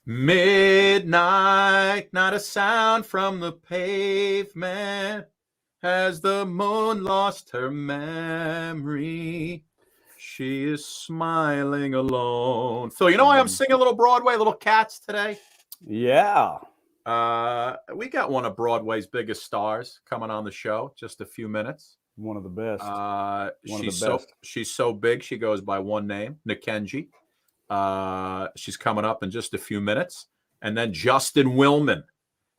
Midnight, not a sound from the pavement. Has the moon lost her memory? She is smiling alone. Phil, you know why I'm singing a little Broadway, little Cats today? Yeah. We got one of Broadway's biggest stars coming on the show. Just a few minutes. One of the best. She's so big. She goes by one name, Nikenji. She's coming up in just a few minutes, and then Justin Willman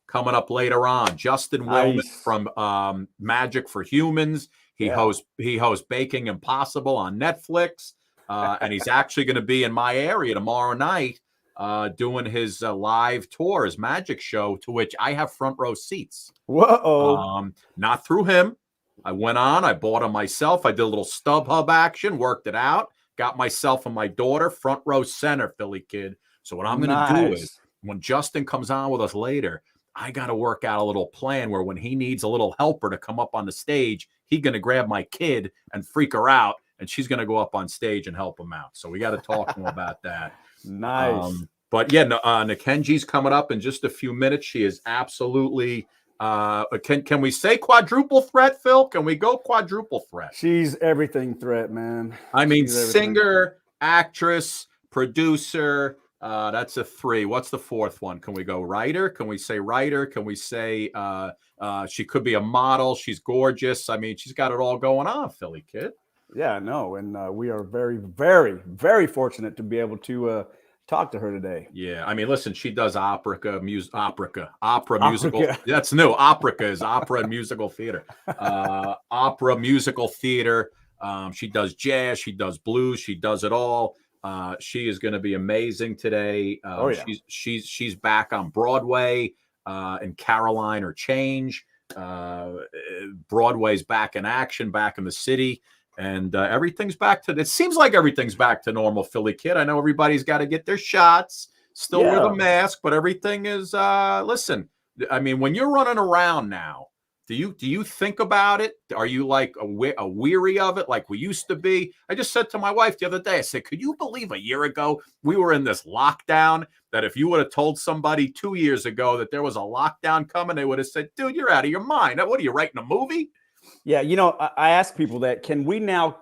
coming up later on. Justin Willman from Magic for Humans. He hosts Baking Impossible on Netflix, and he's actually going to be in my area tomorrow night doing his live tour, his magic show, to which I have front row seats. Whoa! Not through him. I went on. I bought them myself. I did a little StubHub action, worked it out, got myself and my daughter front row center, Philly kid. So what I'm going to do is when Justin comes on with us later, I got to work out a little plan where when he needs a little helper to come up on the stage, he's going to grab my kid and freak her out, and she's going to go up on stage and help him out. So we got to talk to him about that. Nice. But yeah, Nikenji's coming up in just a few minutes. She is absolutely can we say quadruple threat, Phil? Can we go quadruple threat? She's everything threat, man. I mean, singer, actress, producer. That's a 3. What's the 4th one? Can we go writer? Can we say writer? Can we say she could be a model? She's gorgeous. I mean, she's got it all going on, Philly kid. Yeah, no, and we are very, very, very fortunate to be able to talk to her today. Yeah, I mean, listen, she does opera musical. That's new. Opera is opera and musical theater. Opera, musical theater. She does jazz. She does blues. She does it all. She is going to be amazing today. She's back on Broadway in Caroline or Change. Broadway's back in action, back in the city. And everything's back to, it seems like everything's back to normal, Philly kid. I know everybody's got to get their shots, still wear the mask, but everything is, listen, I mean, when you're running around now, do you think about it? Are you like a weary of it like we used to be? I just said to my wife the other day, I said, could you believe a year ago we were in this lockdown that if you would have told somebody 2 years ago that there was a lockdown coming, they would have said, dude, you're out of your mind. What are you, writing a movie? Yeah, you know, I ask people that. Can we now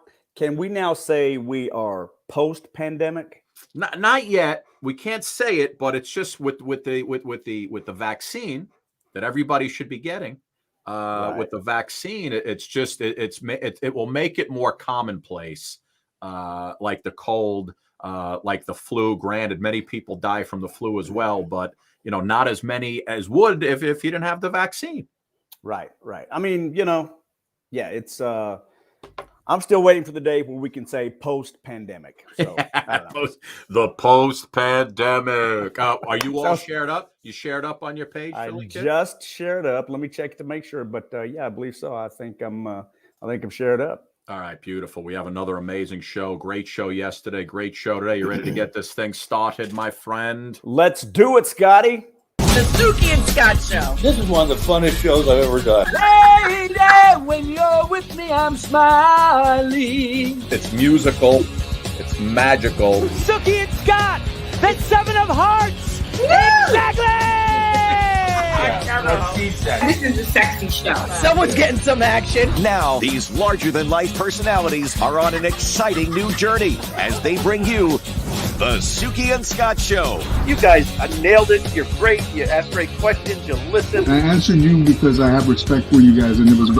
say we are post-pandemic? Not yet. We can't say it, but it's just with the vaccine that everybody should be getting. With the vaccine, it will make it more commonplace, like the cold, like the flu. Granted, many people die from the flu as well, but you know, not as many as would if you didn't have the vaccine. Right. I mean, you know. Yeah, it's I'm still waiting for the day when we can say post-pandemic. So I don't know. The post-pandemic. Are you all shared up? You shared up on your page? I just shared up. Let me check to make sure, but yeah, I believe so. I think I'm shared up. All right, beautiful. We have another amazing show. Great show yesterday. Great show today. You ready to get this thing started, my friend? Let's do it, Scotty. The Suki and Scott Show. This is one of the funnest shows I've ever done. Lady, when you're with me, I'm smiling. It's musical. It's magical. Suki and Scott, that's 7 of Hearts. Woo! Exactly. This is a sexy show. Someone's getting some action. Now, these larger-than-life personalities are on an exciting new journey as they bring you the Suki and Scott Show. You guys nailed it. You're great. You ask great questions. You listen. I answered you because I have respect for you guys, and it was a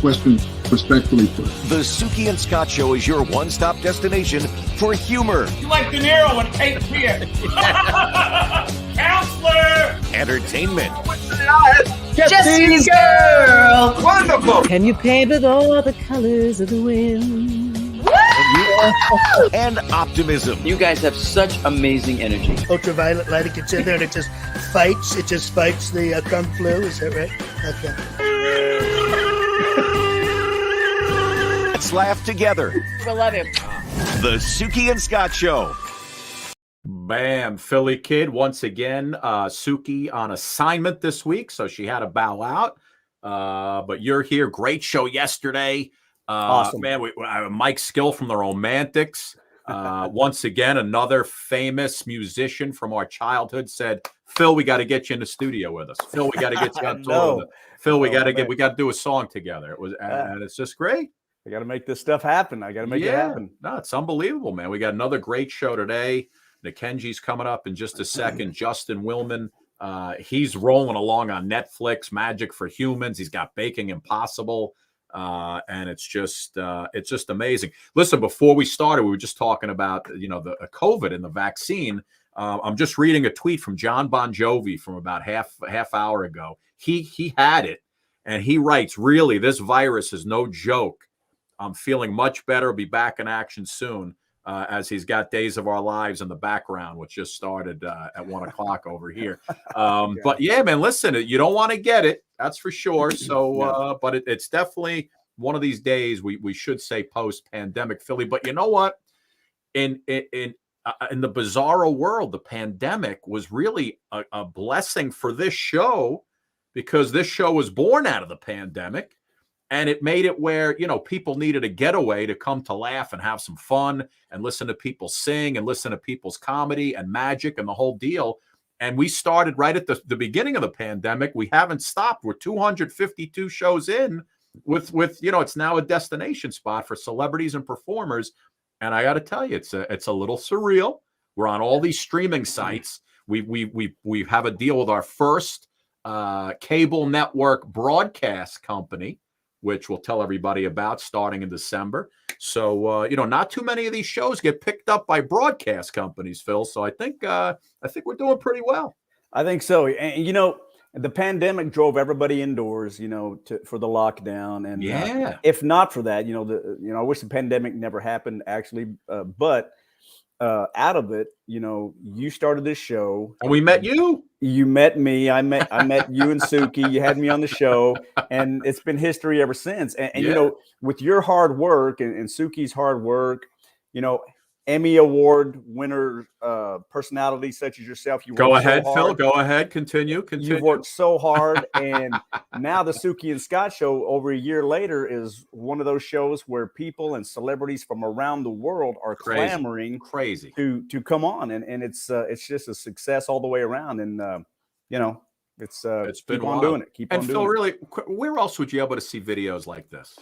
question respectfully put. The Suki and Scott Show is your one-stop destination for humor. You like De Niro and Kate Pierce. Counselor! Entertainment. Jesse's girl. Wonderful. Can you paint with all the colors of the wind? And optimism. You guys have such amazing energy. Ultraviolet light, it gets in there and it just fights the kung flu. Is that right? Okay. Let's laugh together. I love him. The Suki and Scott Show. Bam, Philly kid. Once again, Suki on assignment this week, so she had to bow out. But you're here. Great show yesterday. Awesome. Man, Mike Skill from the Romantics. Once again, another famous musician from our childhood said, Phil, we got to get you in the studio with us. Phil, we got to get you on tour with us. Phil, we got to do a song together. And it's just great. I got to make this stuff happen. I got to make it happen. No, it's unbelievable, man. We got another great show today. Nikenji's coming up in just a second. Justin Willman, he's rolling along on Netflix. Magic for Humans. He's got Baking Impossible, and it's just amazing. Listen, before we started, we were just talking about the COVID and the vaccine. I'm just reading a tweet from John Bon Jovi from about half hour ago. He had it, and he writes, "Really, this virus is no joke. I'm feeling much better. Be back in action soon." As he's got Days of Our Lives in the background, which just started at 1 o'clock over here. But yeah, man, listen, you don't want to get it. That's for sure. So, but it's definitely one of these days we should say post-pandemic Philly. But you know what? In the bizarro world, the pandemic was really a blessing for this show, because this show was born out of the pandemic. And it made it where, people needed a getaway to come to laugh and have some fun and listen to people sing and listen to people's comedy and magic and the whole deal. And we started right at the beginning of the pandemic. We haven't stopped. We're 252 shows in with it's now a destination spot for celebrities and performers. And I got to tell you, it's a little surreal. We're on all these streaming sites. We have a deal with our first cable network broadcast company, which we'll tell everybody about starting in December. So, not too many of these shows get picked up by broadcast companies, Phil. So I think we're doing pretty well. I think so. And, the pandemic drove everybody indoors, for the lockdown. And if not for that, I wish the pandemic never happened, actually. But out of it, you started this show. And we met you. You met me. I met you and Suki. You had me on the show, and it's been history ever since. And with your hard work and Suki's hard work, Emmy Award winner personalities such as yourself. You go ahead, so Phil. Go ahead. Continue. You've worked so hard, and now the Suki and Scott show, over a year later, is one of those shows where people and celebrities from around the world are clamoring to come on, and it's just a success all the way around. And it's been keep on doing it. Keep on doing Phil, it. really, where else would you be able to see videos like this?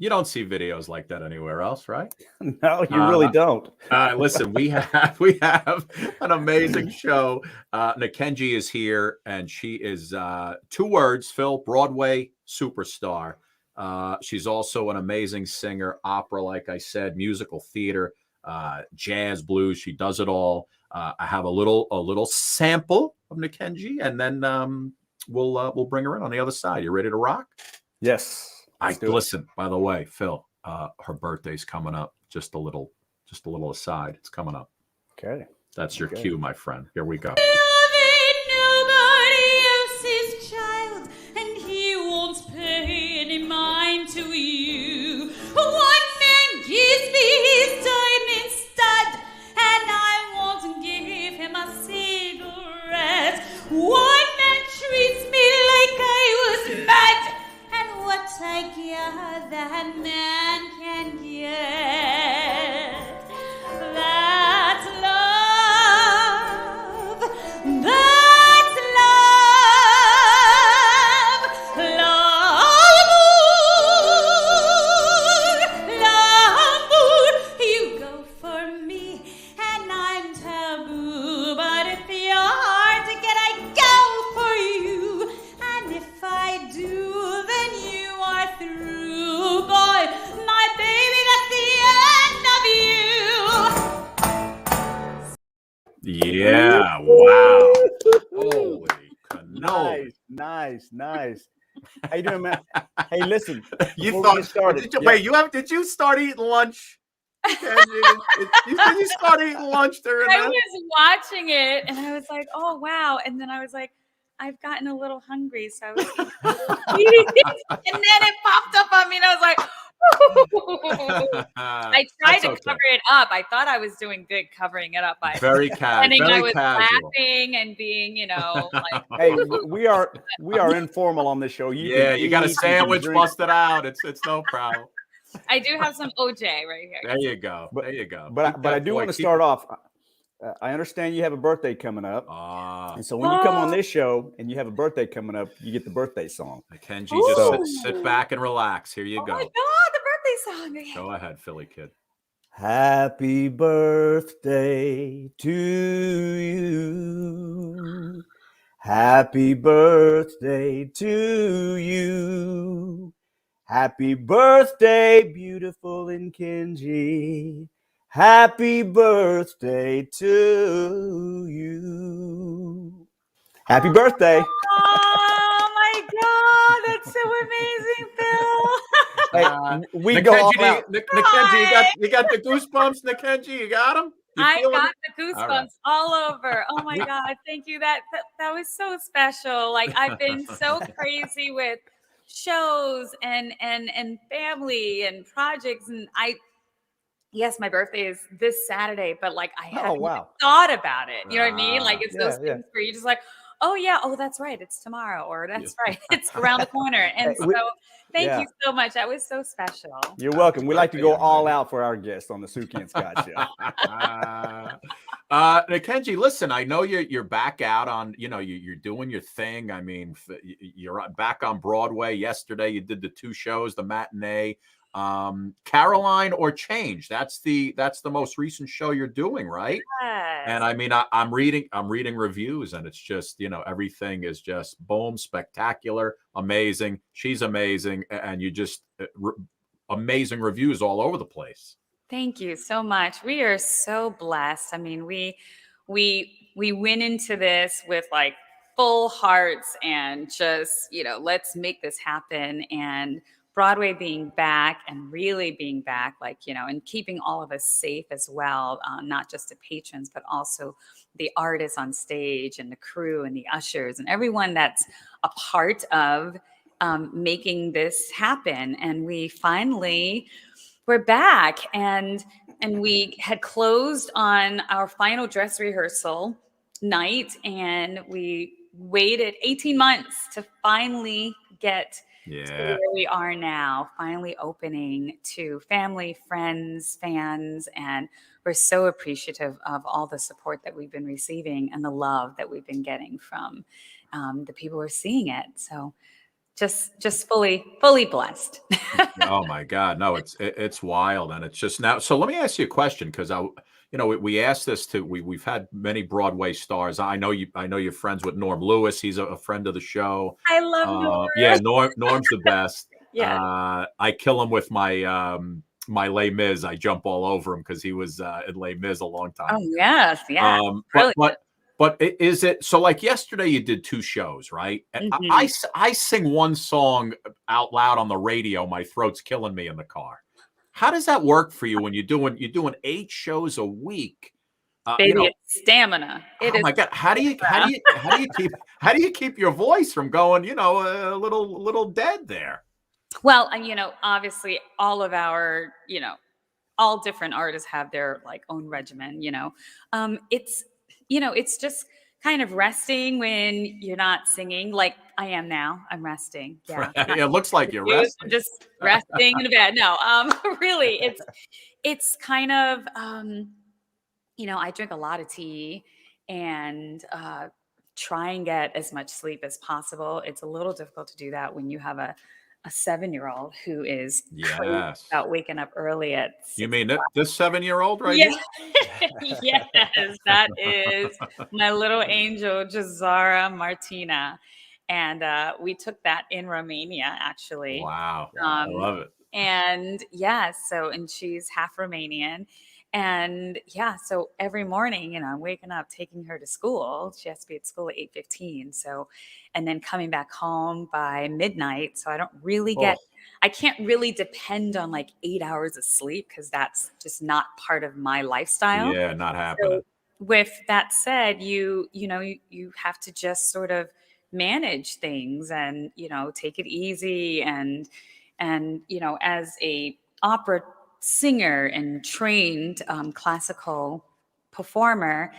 You don't see videos like that anywhere else, right? No, you really don't. Listen, we have an amazing show. Nikenji is here, and she is 2 words, Phil, Broadway superstar. She's also an amazing singer, opera, like I said, musical theater, jazz, blues. She does it all. I have a little sample of Nikenji, and then we'll bring her in on the other side. You ready to rock? Yes. Listen, by the way, Phil, her birthday's coming up. Just a little aside. It's coming up. Okay. That's your cue, my friend. Here we go. Nobody else's child, and he won't pay any mind to you. One man gives me his diamond stud, and I won't give him a cigarette. One man treats me like I was mad, and what I get, that man can get. That's love. That's love. L'amour. You go for me, and I'm taboo. But if you're hard to get, I go for you. And if I do, then you are through, boy, my baby, that's the end of you. Yeah, wow. Holy cannoli. Nice. How you doing, man? Hey, listen. You thought started? Did you start eating lunch? Did you start eating lunch during I that? was watching it, and I was like, oh, wow. And then I was like, I've gotten a little hungry, so I was eating things, and then it popped up on me, and I was like, I tried to cover it up. I thought I was doing good covering it up by very pretending I was casual. laughing and being, like. Hey, we are informal on this show. You you got a sandwich, bust it out. It's no problem. I do have some OJ right here. There you go. There you go. But I do want to start off. I understand you have a birthday coming up. And so when you come on this show and you have a birthday coming up, you get the birthday song. Kenji, just sit back and relax. Here you go. Oh my God, the birthday song. Okay. Go ahead, Philly Kid. Happy birthday to you. Happy birthday to you. Happy birthday, beautiful Kenji. Happy birthday to you. Happy birthday. Oh my God, that's so amazing, Phil. We go all out. Nikenji, you got the goosebumps, Nikenji? You got them? I got the goosebumps all over. Oh my God, thank you. That was so special. Like, I've been so crazy with shows and family and projects, and yes, my birthday is this Saturday, but like I haven't thought about it. You know what I mean? Like, it's those things where you just like, oh yeah, oh that's right, it's tomorrow, or that's right, it's around the corner. And so thank you so much. That was so special. You're welcome. We like to go all out for our guests on the Suki and Scott show. Kenji, listen, I know you're back out on, you're doing your thing. I mean, you're back on Broadway. Yesterday you did the 2 shows, the matinee, Caroline or Change. That's the most recent show you're doing, right? Yes. And I mean, I'm reading reviews, and it's just, everything is just boom, spectacular, amazing. She's amazing, and you just amazing reviews all over the place. Thank you so much. We are so blessed. I mean, we went into this with like full hearts and just, let's make this happen. And Broadway being back and really being back, like, and keeping all of us safe as well, not just the patrons, but also the artists on stage and the crew and the ushers and everyone that's a part of making this happen. And we're back, and we had closed on our final dress rehearsal night, and we waited 18 months to finally get to where we are now, finally opening to family, friends, fans, and we're so appreciative of all the support that we've been receiving and the love that we've been getting from the people who are seeing it. So just fully blessed. Oh my God. No, it's wild. And it's just now. So let me ask you a question, because we asked this to, we've had many Broadway stars. I know you're friends with Norm Lewis. He's a friend of the show. I love Norm. Yeah, Norm's the best. Yeah. I kill him with my my Les Mis. I jump all over him because he was in Les Mis a long time. Oh yes, yeah. But is it so? Like yesterday, you did 2 shows, right? Mm-hmm. I sing one song out loud on the radio. My throat's killing me in the car. How does that work for you when you're doing 8 shows a week? Baby, it's stamina. My God, how do you keep your voice from going, a little dead there? Well, obviously, all of our, all different artists have their like own regimen. It's just kind of resting when you're not singing, like I am now. I'm resting. Yeah. It looks like you're resting. I'm just resting in a bed. No, really, it's kind of, I drink a lot of tea and try and get as much sleep as possible. It's a little difficult to do that when you have a 7-year-old who is crazy about waking up early at 6 You mean this 7-year-old right here? Yes, that is my little angel, Jazara Martina. And we took that in Romania, actually. Wow. I love it. And and she's half Romanian. And so every morning, I'm waking up, taking her to school. She has to be at school at 8:15. So, and then coming back home by midnight. So I don't really I can't really depend on like 8 hours of sleep because that's just not part of my lifestyle. Yeah, not happening. So with that said, you have to just sort of manage things and, take it easy and And, as a opera singer and trained classical performer,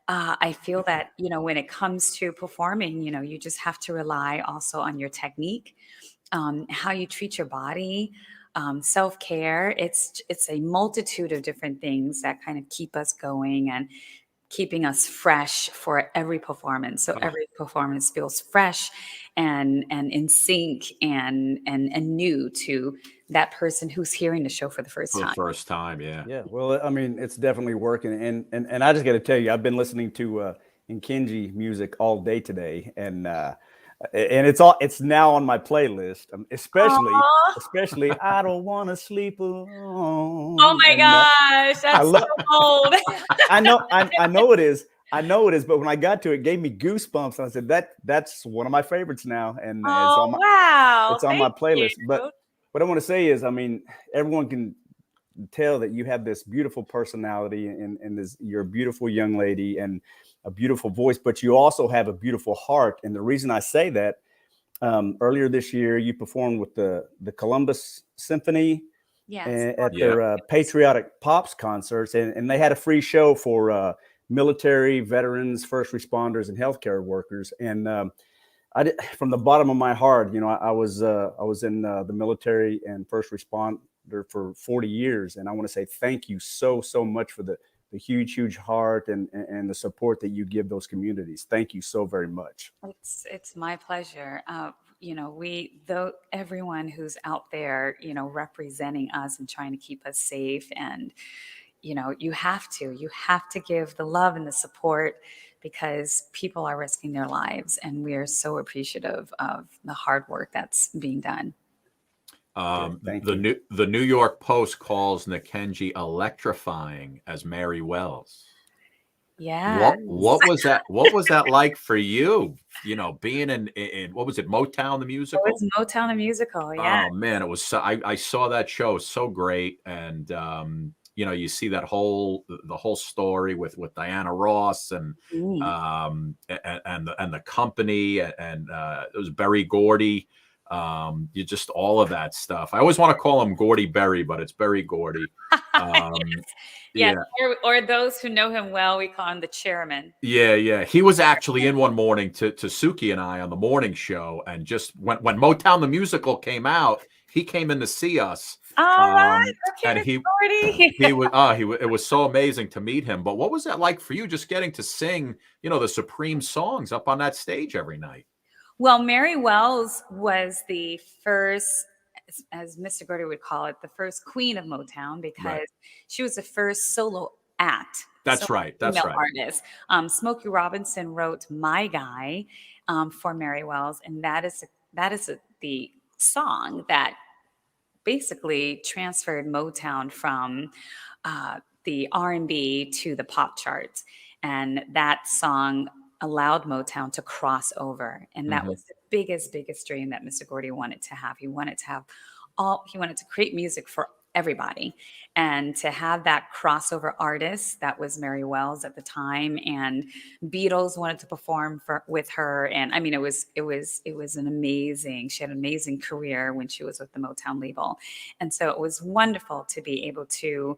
I feel that, when it comes to performing, you just have to rely also on your technique, how you treat your body, self-care. It's a multitude of different things that kind of keep us going and keeping us fresh for every performance. So every performance feels fresh and in sync and new to that person who's hearing the show for the first time. Yeah. Well, I mean, it's definitely working. And I just got to tell you, I've been listening to Nkenji music all day today, and it's now on my playlist, especially I don't want to sleep alone. Oh my gosh, that's so old. I know it is. But when I got to it, gave me goosebumps, and I said that's one of my favorites now, and it's on my playlist. But what I want to say is, I mean, everyone can tell that you have this beautiful personality, and you're a beautiful young lady and a beautiful voice, but you also have a beautiful heart. And the reason I say that, earlier this year, you performed with the Columbus Symphony at their Patriotic Pops concerts, and they had a free show for military, veterans, first responders, and healthcare workers. And from the bottom of my heart, I was in the military and first responder for 40 years, and I want to say thank you so much for the huge heart and the support that you give those communities. Thank you so very much. It's my pleasure. Everyone who's out there, representing us and trying to keep us safe, and you have to give the love and the support, because people are risking their lives, and we are so appreciative of the hard work that's being done. The New York Post calls Nkenji electrifying as Mary Wells. Yeah. What was that? What was that like for you? Being in what was it, Motown the musical? It was Motown the musical. Yeah. Oh man, it was. I saw that show. So great, and you see the whole story with Diana Ross and the company, and it was Berry Gordy. You just all of that stuff. I always want to call him Gordy Berry, but it's Berry Gordy. Yes. Or those who know him well, we call him the chairman. Yeah. He was actually in one morning to Suki and I on the morning show, and just when Motown the musical came out, he came in to see us. All right. Okay, and it was so amazing to meet him. But what was that like for you, just getting to sing, the Supreme songs up on that stage every night? Well, Mary Wells was the first, as Mr. Gordy would call it, the first queen of Motown, because she was the first solo act. That's right. Artist. Smokey Robinson wrote "My Guy" for Mary Wells, and that is the song that basically transferred Motown from the R&B to the pop charts, and that song allowed Motown to cross over. And that was the biggest dream that Mr. Gordy wanted to have. He wanted to create music for everybody, and to have that crossover artist that was Mary Wells at the time, and Beatles wanted to perform with her. And I mean, it was an amazing, she had an amazing career when she was with the Motown label. And so it was wonderful to be able to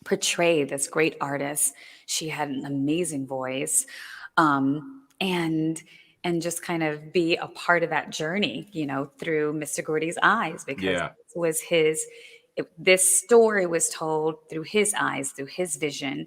portray this great artist. She had an amazing voice. And just kind of be a part of that journey, through Mr. Gordy's eyes, because this story was told through his eyes, through his vision,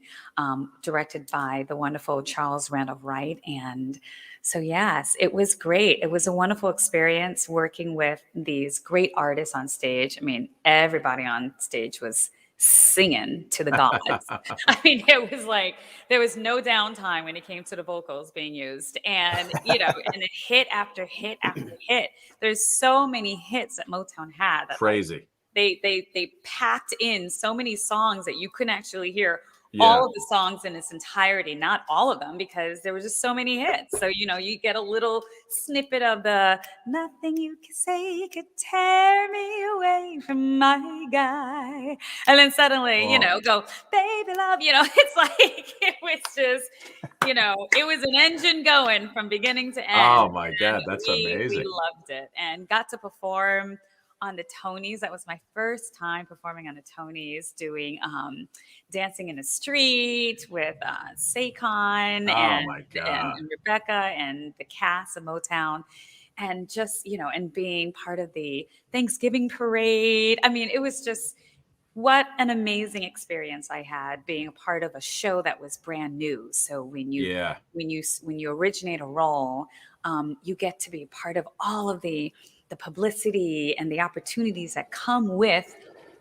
directed by the wonderful Charles Randolph Wright. And so, yes, it was great. It was a wonderful experience working with these great artists on stage. I mean, everybody on stage was singing to the gods. I mean, it was like there was no downtime when it came to the vocals being used, and and a hit after hit after hit. There's so many hits that Motown had. Crazy. They packed in so many songs that you couldn't actually hear all of the songs in its entirety, not all of them, because there were just so many hits. So, you get a little snippet of the "Nothing you can say could tear me away from my guy." And then suddenly, go, "Baby love," it's like, it was just, it was an engine going from beginning to end. Oh my God, that's amazing. We loved it, and got to perform on the Tonys. That was my first time performing on the Tonys, doing Dancing in the Street with Saquon and Rebecca and the cast of Motown. And just, and being part of the Thanksgiving parade. I mean, it was just, what an amazing experience I had being a part of a show that was brand new. So when you originate a role, you get to be part of all of the publicity and the opportunities that come with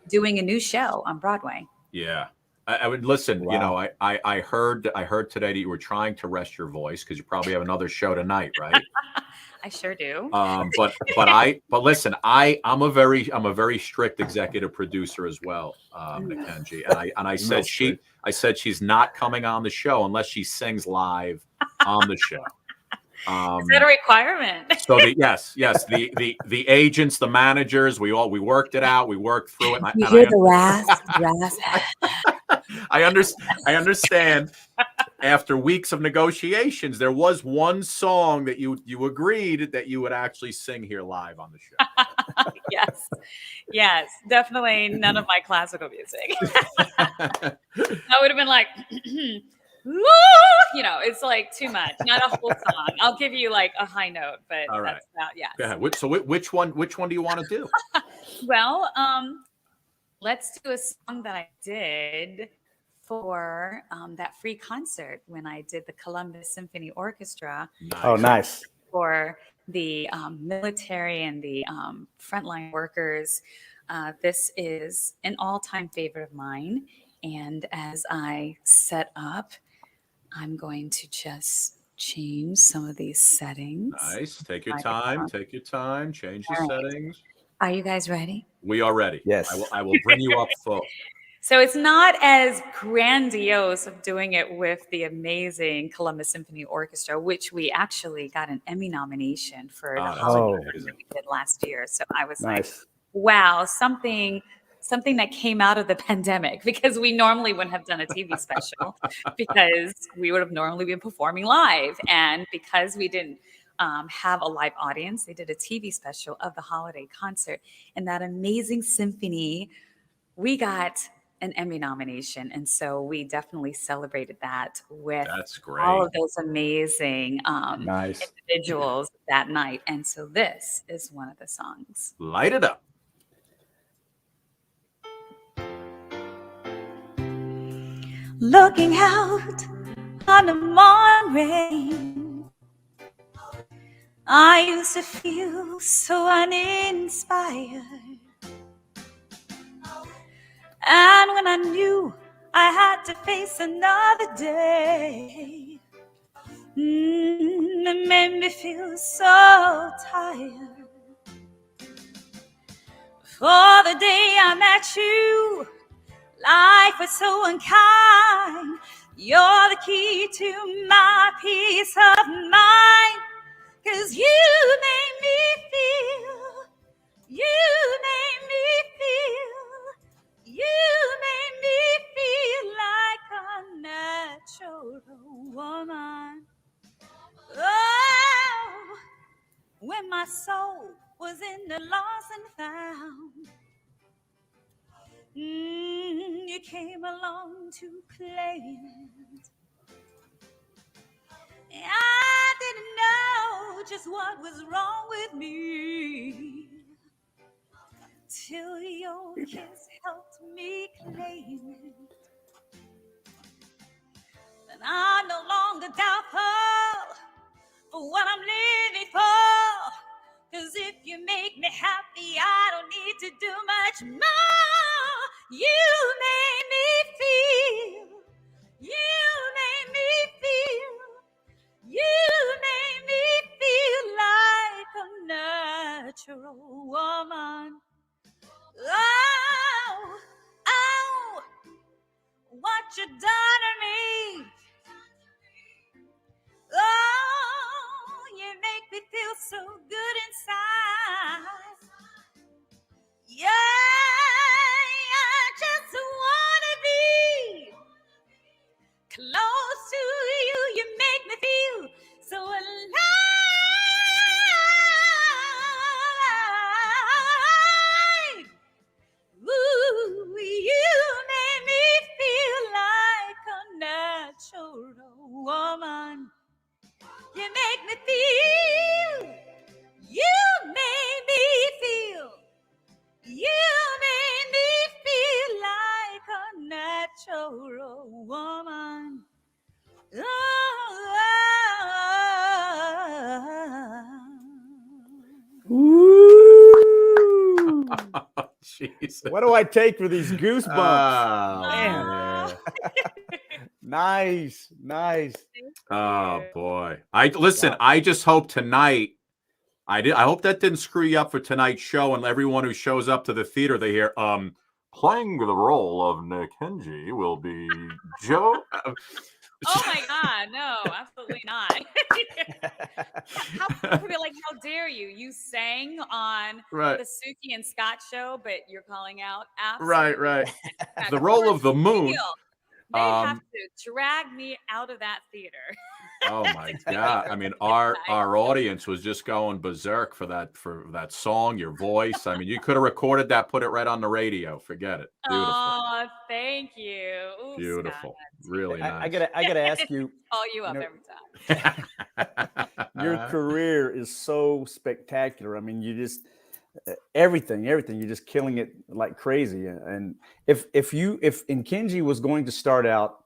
doing a new show on Broadway. Yeah. I would listen. Wow. I heard today that you were trying to rest your voice because you probably have another show tonight, right? I sure do. But listen, I'm a very strict executive producer as well, Mackenzie. And I said she's not coming on the show unless she sings live on the show. Is that a requirement? So the agents, the managers, we worked it out. We worked through it. You hear the rasp? I understand. After weeks of negotiations, there was one song that you agreed that you would actually sing here live on the show. Yes, definitely none of my classical music. I would have been like, it's like too much, not a whole song. I'll give you like a high note, but all right. That's about, yes. Go ahead. So which one do you want to do? Well, let's do a song that I did for that free concert when I did the Columbus Symphony Orchestra. Nice. Oh, nice. For the military and the frontline workers. This is an all-time favorite of mine. And as I set up, I'm going to just change some of these settings. Nice. Take your time. Take your time. Change the settings. Are you guys ready? We are ready. Yes. I will bring you up full. So it's not as grandiose of doing it with the amazing Columbus Symphony Orchestra, which we actually got an Emmy nomination for the holiday that we did last year. So I was like, wow, something that came out of the pandemic, because we normally wouldn't have done a TV special because we would have normally been performing live. And because we didn't have a live audience, they did a TV special of the holiday concert. And that amazing symphony, we got an Emmy nomination. And so we definitely celebrated that with all of those amazing individuals that night. And so this is one of the songs. Light it up. Looking out on the morning, I used to feel so uninspired. And when I knew I had to face another day, it made me feel so tired. For the day I met you, life was so unkind. You're the key to my peace of mind. 'Cause you made me feel, you made me feel, you made me feel like a natural woman. Oh, when my soul was in the lost and found, you came along to claim it. I didn't know just what was wrong with me till your kiss helped me claim it. And I no longer doubt for what I'm living for. 'Cause if you make me happy, I don't need to do much more. You made me feel, you made me feel, you made me feel like a natural woman. Oh, oh, what you done to me. Oh, you make me feel so good inside. Yeah, I just wanna be close to you. You make me feel so alive. Jesus. What do I take for these goosebumps? Oh, man. Nice. Oh boy. I just hope tonight. I hope that didn't screw you up for tonight's show, and everyone who shows up to the theater, they hear, playing the role of Nick Hengy will be Joe. Oh my God, no, absolutely not. People be like, how dare you? You sang on the Suki and Scott show, but you're calling out absolutely. Right. The role of the moon. They have to drag me out of that theater. Oh my God. I mean, our audience was just going berserk for that song, your voice. I mean, you could have recorded that, put it right on the radio. Forget it. Beautiful. Oh, thank you. Ooh, beautiful. Scott. Really nice. I gotta ask you. Call you up every time. Your career is so spectacular. I mean, you just everything. You're just killing it like crazy. And if Nkinji was going to start out,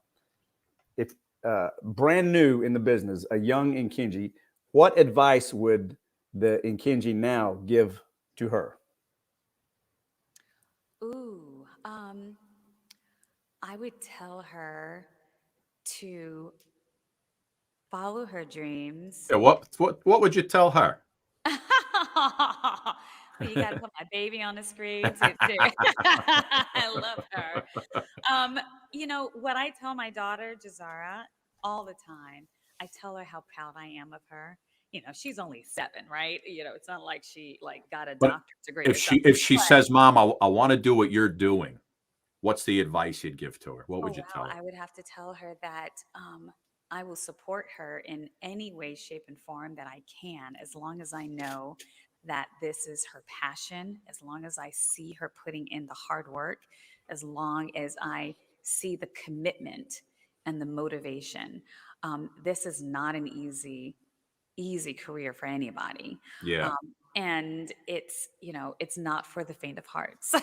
brand new in the business, a young Nkinji, what advice would the Nkinji now give to her? Ooh, I would tell her to follow her dreams. Yeah, what would you tell her? You got to put my baby on the screen. I love her. You know, what I tell my daughter, Jazara, all the time, I tell her how proud I am of her. You know, she's only 7, right? You know, it's not like she got a doctorate degree. If she says, Mom, I want to do what you're doing, what's the advice you'd give to her? What would you tell her? I would have to tell her that I will support her in any way, shape, and form that I can, as long as I know that this is her passion, as long as I see her putting in the hard work, as long as I see the commitment and the motivation. This is not an easy career for anybody. Yeah. And it's, you know, it's not for the faint of hearts.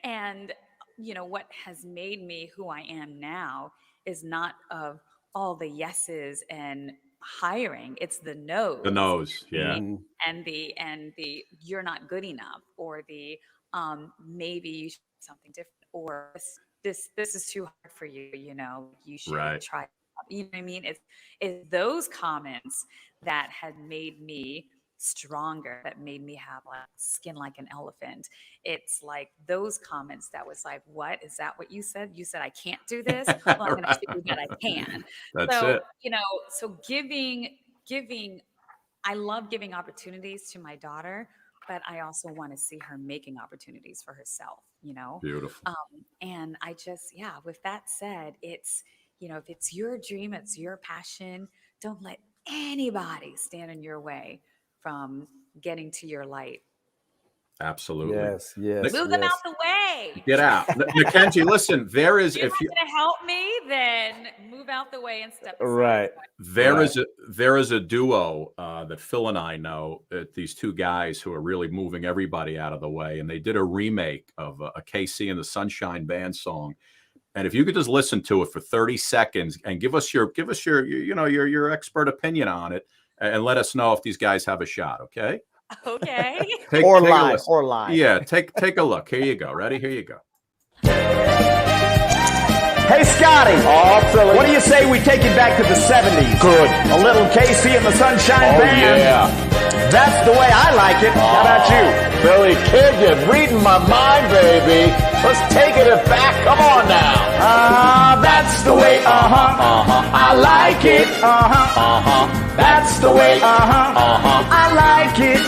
And, you know, what has made me who I am now is not of all the yeses and hiring, it's the no's. The no's, yeah. And the you're not good enough, or the maybe you should do something different, or this is too hard for you, you know, you should try. You know what I mean? It's those comments that had made me stronger, that made me have like skin like an elephant. It's like those comments that was like, what is that what you said? You said I can't do this? Well, I'm gonna show you that I can. That's so it. You know, so giving I love giving opportunities to my daughter, but I also want to see her making opportunities for herself, you know. Beautiful. And I just, with that said, it's, you know, if it's your dream, it's your passion, don't let anybody stand in your way from getting to your light. Absolutely. Yes. Move them out the way. Get out. Mackenzie, listen, there is, if you're going to help me, then move out the way and step aside. Right. There is a duo that Phil and I know, these two guys who are really moving everybody out of the way. And they did a remake of a KC and the Sunshine Band song. And if you could just listen to it for 30 seconds and give us your you know, your expert opinion on it, and let us know if these guys have a shot, okay? Okay. Or live. Yeah, take a look. Here you go. Ready? Here you go. Hey, Scotty. Oh, Philly. What do you say we take it back to the 70s? Good. A little Casey and the Sunshine Band. Yeah. That's the way I like it. How about you? Billy Kid, you're reading my mind, baby. Let's take it back. Come on now. That's the way, I like it. That's the way, I like it.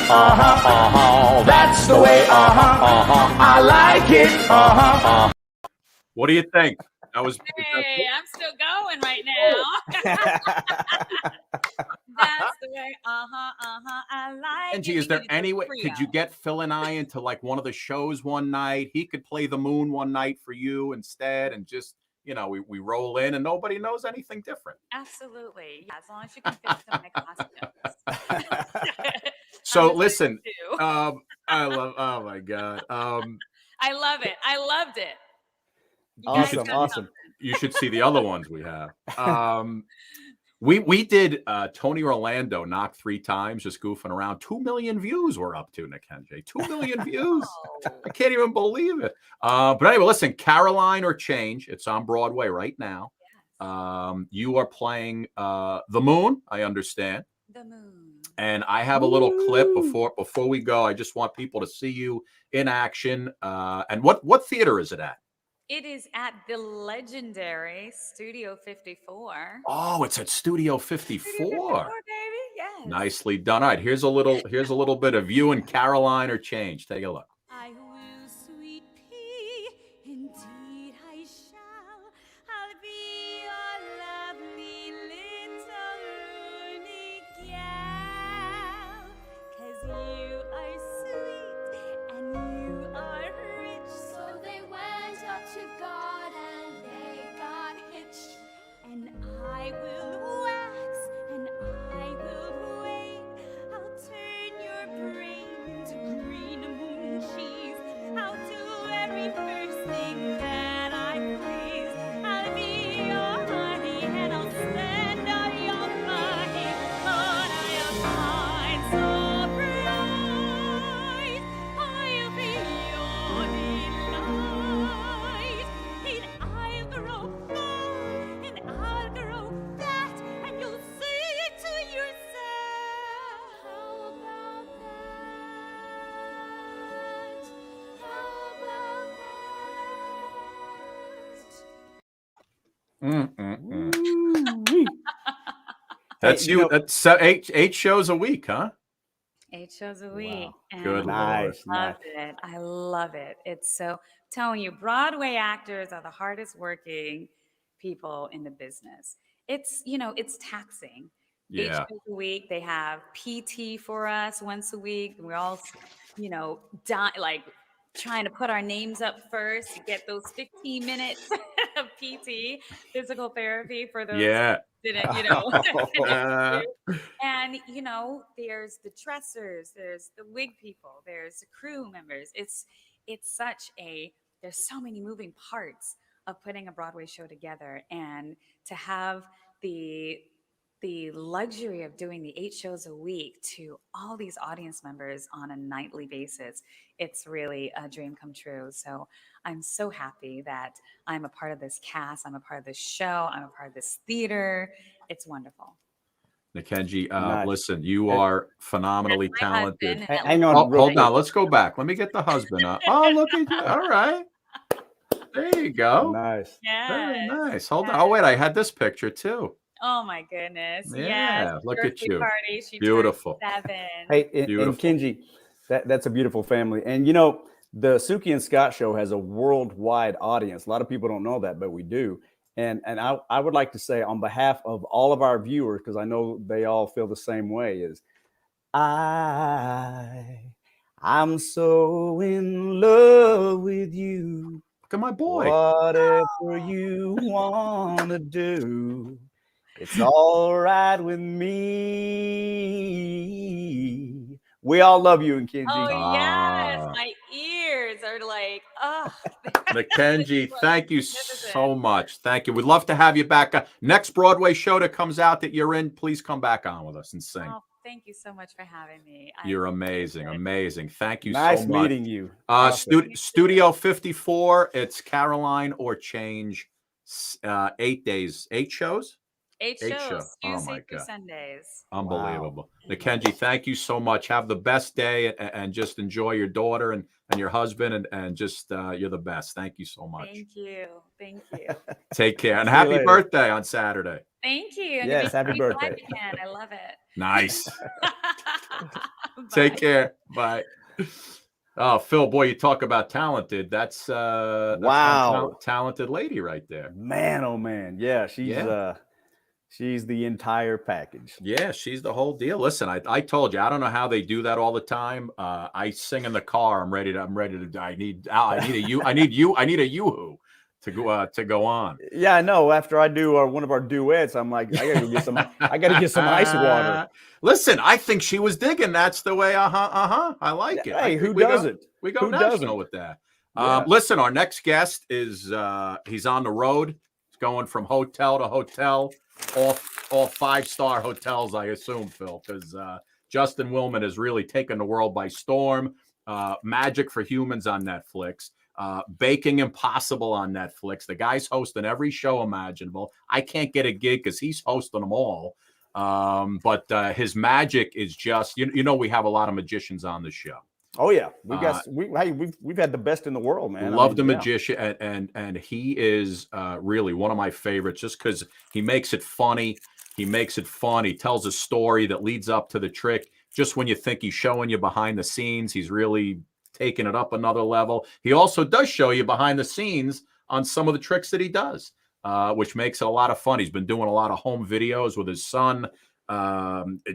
That's the way, I like it. What do you think? That was. Hey, I'm still going right now. That's the way, I like Angie, it. is there any way, could you get Phil and I into like one of the shows one night? He could play the moon one night for you instead, and just, you know, we roll in and nobody knows anything different. Absolutely. Yeah, as long as you can fit into my costumes. So listen, I love, oh my God. I love it. I loved it. Awesome. You should see the other ones we have. We did Tony Orlando knock 3 times, just goofing around. 2 million views we're up to, Nikenji. 2 million views. I can't even believe it. But anyway, listen, Caroline or Change. It's on Broadway right now. You are playing The Moon, I understand. The Moon. And I have a little clip before we go. I just want people to see you in action. And what theater is it at? It is at the legendary Studio 54. Oh, it's at Studio 54. Studio 54, baby. Yes. Nicely done. All right, here's a little bit of you and Caroline or Change. Take a look. I will, sweet pea, indeed I shall. I'll be your lovely little loony gal. 'Cause you are sweet and you are rich. So they went up to God and they got hitched. And I will wax and I will wane. I'll turn your brain to green moon cheese. I'll do every first thing that I please. I'll be your honey and I'll spend all your money. But I am mine so bright. I'll be your delight. And I'll grow fat and I'll grow fat. And you'll say it to yourself. How about that? How about That's Hey, you. That's 8 shows a week, huh? 8 shows a week. And Good Nice, I love it. I love it. It's so, telling you, Broadway actors are the hardest working people in the business. It's, it's taxing. 8 Yeah. shows a week. They have PT for us once a week. We're all, like trying to put our names up first to get those 15 minutes of PT, physical therapy for those Yeah. who didn't, and there's the dressers, there's the wig people, there's the crew members. It's there's so many moving parts of putting a Broadway show together, and to have the luxury of doing the 8 shows a week to all these audience members on a nightly basis, it's really a dream come true. So I'm so happy that I'm a part of this cast. I'm a part of this show. I'm a part of this theater. It's wonderful. Nikenji, Nice. listen, you are phenomenally That's my talented. husband, and Hang on, Oh, real hold quick. on. Let's go back. Let me get the husband up. Oh, look at you. All right. There you go. Nice. Very Yes. nice. Hold on. Oh, wait. I had this picture too. Oh my goodness. Yeah, Yes. look at Birthday you. Party. She Beautiful. turned 7. Hey, and Beautiful. Kenji, that's a beautiful family. And the Suki and Scott show has a worldwide audience. A lot of people don't know that, but we do. And I would like to say on behalf of all of our viewers, because I know they all feel the same way, is I'm so in love with you. Look at my boy. Whatever you want to do, it's all right with me. We all love you and Kenji. Oh yes, my ears are like, oh. Nikenji, thank you so much. Thank you. We'd love to have you back. Next Broadway show that comes out that you're in, please come back on with us and sing. Oh, thank you so much for having me. You're amazing. Amazing. Thank you Nice so much. meeting you. Studio 54. It's Caroline or Change. 8 days, 8 shows. 8 8 shows. shows. Oh Tuesday my through God. Sundays. Unbelievable. Nikenji, thank you so much. Have the best day and just enjoy your daughter and your husband and just you're the best. Thank you so much. Thank you. Thank you. Take care and See you happy later. birthday on Saturday. Thank you. I'm Yes, gonna be happy 25 birthday. Again. I love it. Nice. Take care. Bye. Oh, Phil, boy, you talk about talented. That's Wow. talented lady right there. Man, oh man. Yeah, she's the entire package. Yeah, she's the whole deal. Listen, I told you, I don't know how they do that all the time. I sing in the car. I'm ready to I need a yoo-hoo to go on. Yeah, I know. After I do one of our duets, I'm like, I gotta get some ice water. Listen, I think she was digging. That's the way. I like it. Hey, who we doesn't? We go Who national doesn't? with that. Yeah. Listen, our next guest is he's on the road. He's going from hotel to hotel. all 5-star hotels, I assume, Phil, because Justin Willman has really taken the world by storm. Magic for Humans on Netflix. Baking Impossible on Netflix. The guy's hosting every show imaginable. I can't get a gig because he's hosting them all. But his magic is just, we have a lot of magicians on the show. Oh yeah, we've had the best in the world, man. Love the magician, and he is really one of my favorites, just because he makes it funny. He makes it fun. He tells a story that leads up to the trick. Just when you think he's showing you behind the scenes, he's really taking it up another level. He also does show you behind the scenes on some of the tricks that he does, which makes it a lot of fun. He's been doing a lot of home videos with his son,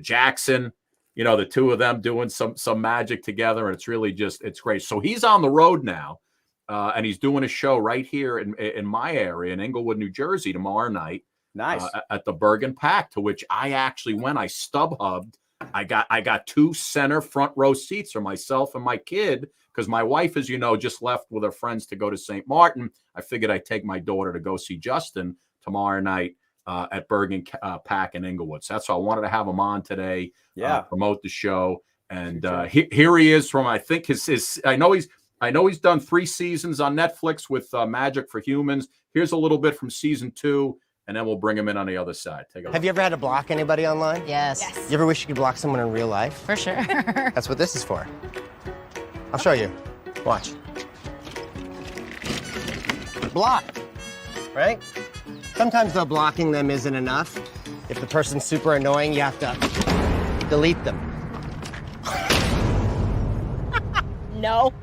Jackson. The two of them doing some magic together, and it's really it's great. So he's on the road now, and he's doing a show right here in my area in Englewood, New Jersey, tomorrow night. Nice. At the Bergen Pack, to which I actually went. I StubHubbed. I got 2 center front row seats for myself and my kid, because my wife, as you know, just left with her friends to go to St. Martin. I figured I'd take my daughter to go see Justin tomorrow night at Bergen Pack in Englewood. So that's why I wanted to have him on today. Promote the show. And here he is from, I think his I know he's done 3 seasons on Netflix with Magic for Humans. Here's a little bit from season 2. And then we'll bring him in on the other side. Take a look. Have you ever had to block anybody online? Yes. You ever wish you could block someone in real life? For sure. That's what this is for. I'll show you. Watch. Block, right? Sometimes, though, blocking them isn't enough. If the person's super annoying, you have to delete them. No.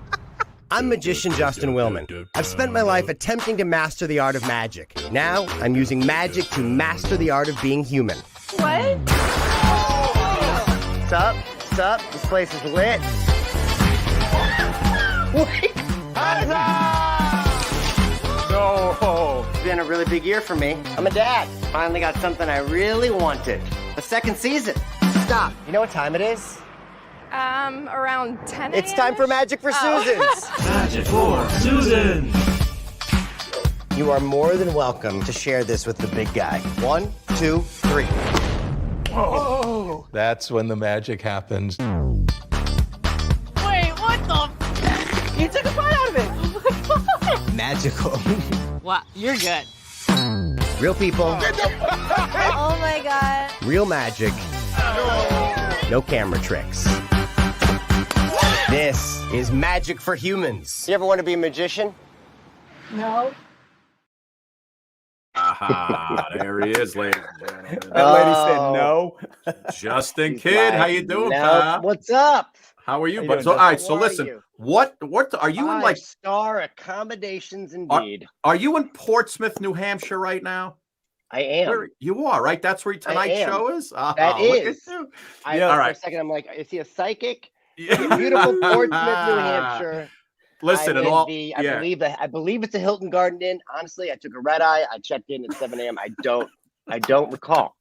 I'm magician Justin Willman. I've spent my life attempting to master the art of magic. Now, I'm using magic to master the art of being human. What? What's up? What's up? This place is lit. Wait! No! It's been a really big year for me. I'm a dad. Finally got something I really wanted. The 2nd season. Stop. You know what time it is? Around 10 a.m. It's time for Magic for Susans. Magic for Susan. You are more than welcome to share this with the big guy. 1, 2, 3. Whoa. That's when the magic happens. Wait, what the? You took a bite out of it. Oh my God. Magical. Wow, you're good. Real people. Oh my God. Real magic. No camera tricks. This is Magic for Humans. You ever want to be a magician? No. Aha, there he is, ladies and gentlemen. That lady said no. Justin Kidd, how you doing, pal? What's up? How are you? So, all right, so listen, what are you in, like, 5-star accommodations indeed. Are you in Portsmouth, New Hampshire right now? I am. You are, right? That's where tonight's show is? That is. All For right. a second, I'm like, is he a psychic? Beautiful Portsmouth, New Hampshire. Listen, I believe it's a Hilton Garden Inn. Honestly, I took a red eye. I checked in at 7 a.m. I don't recall.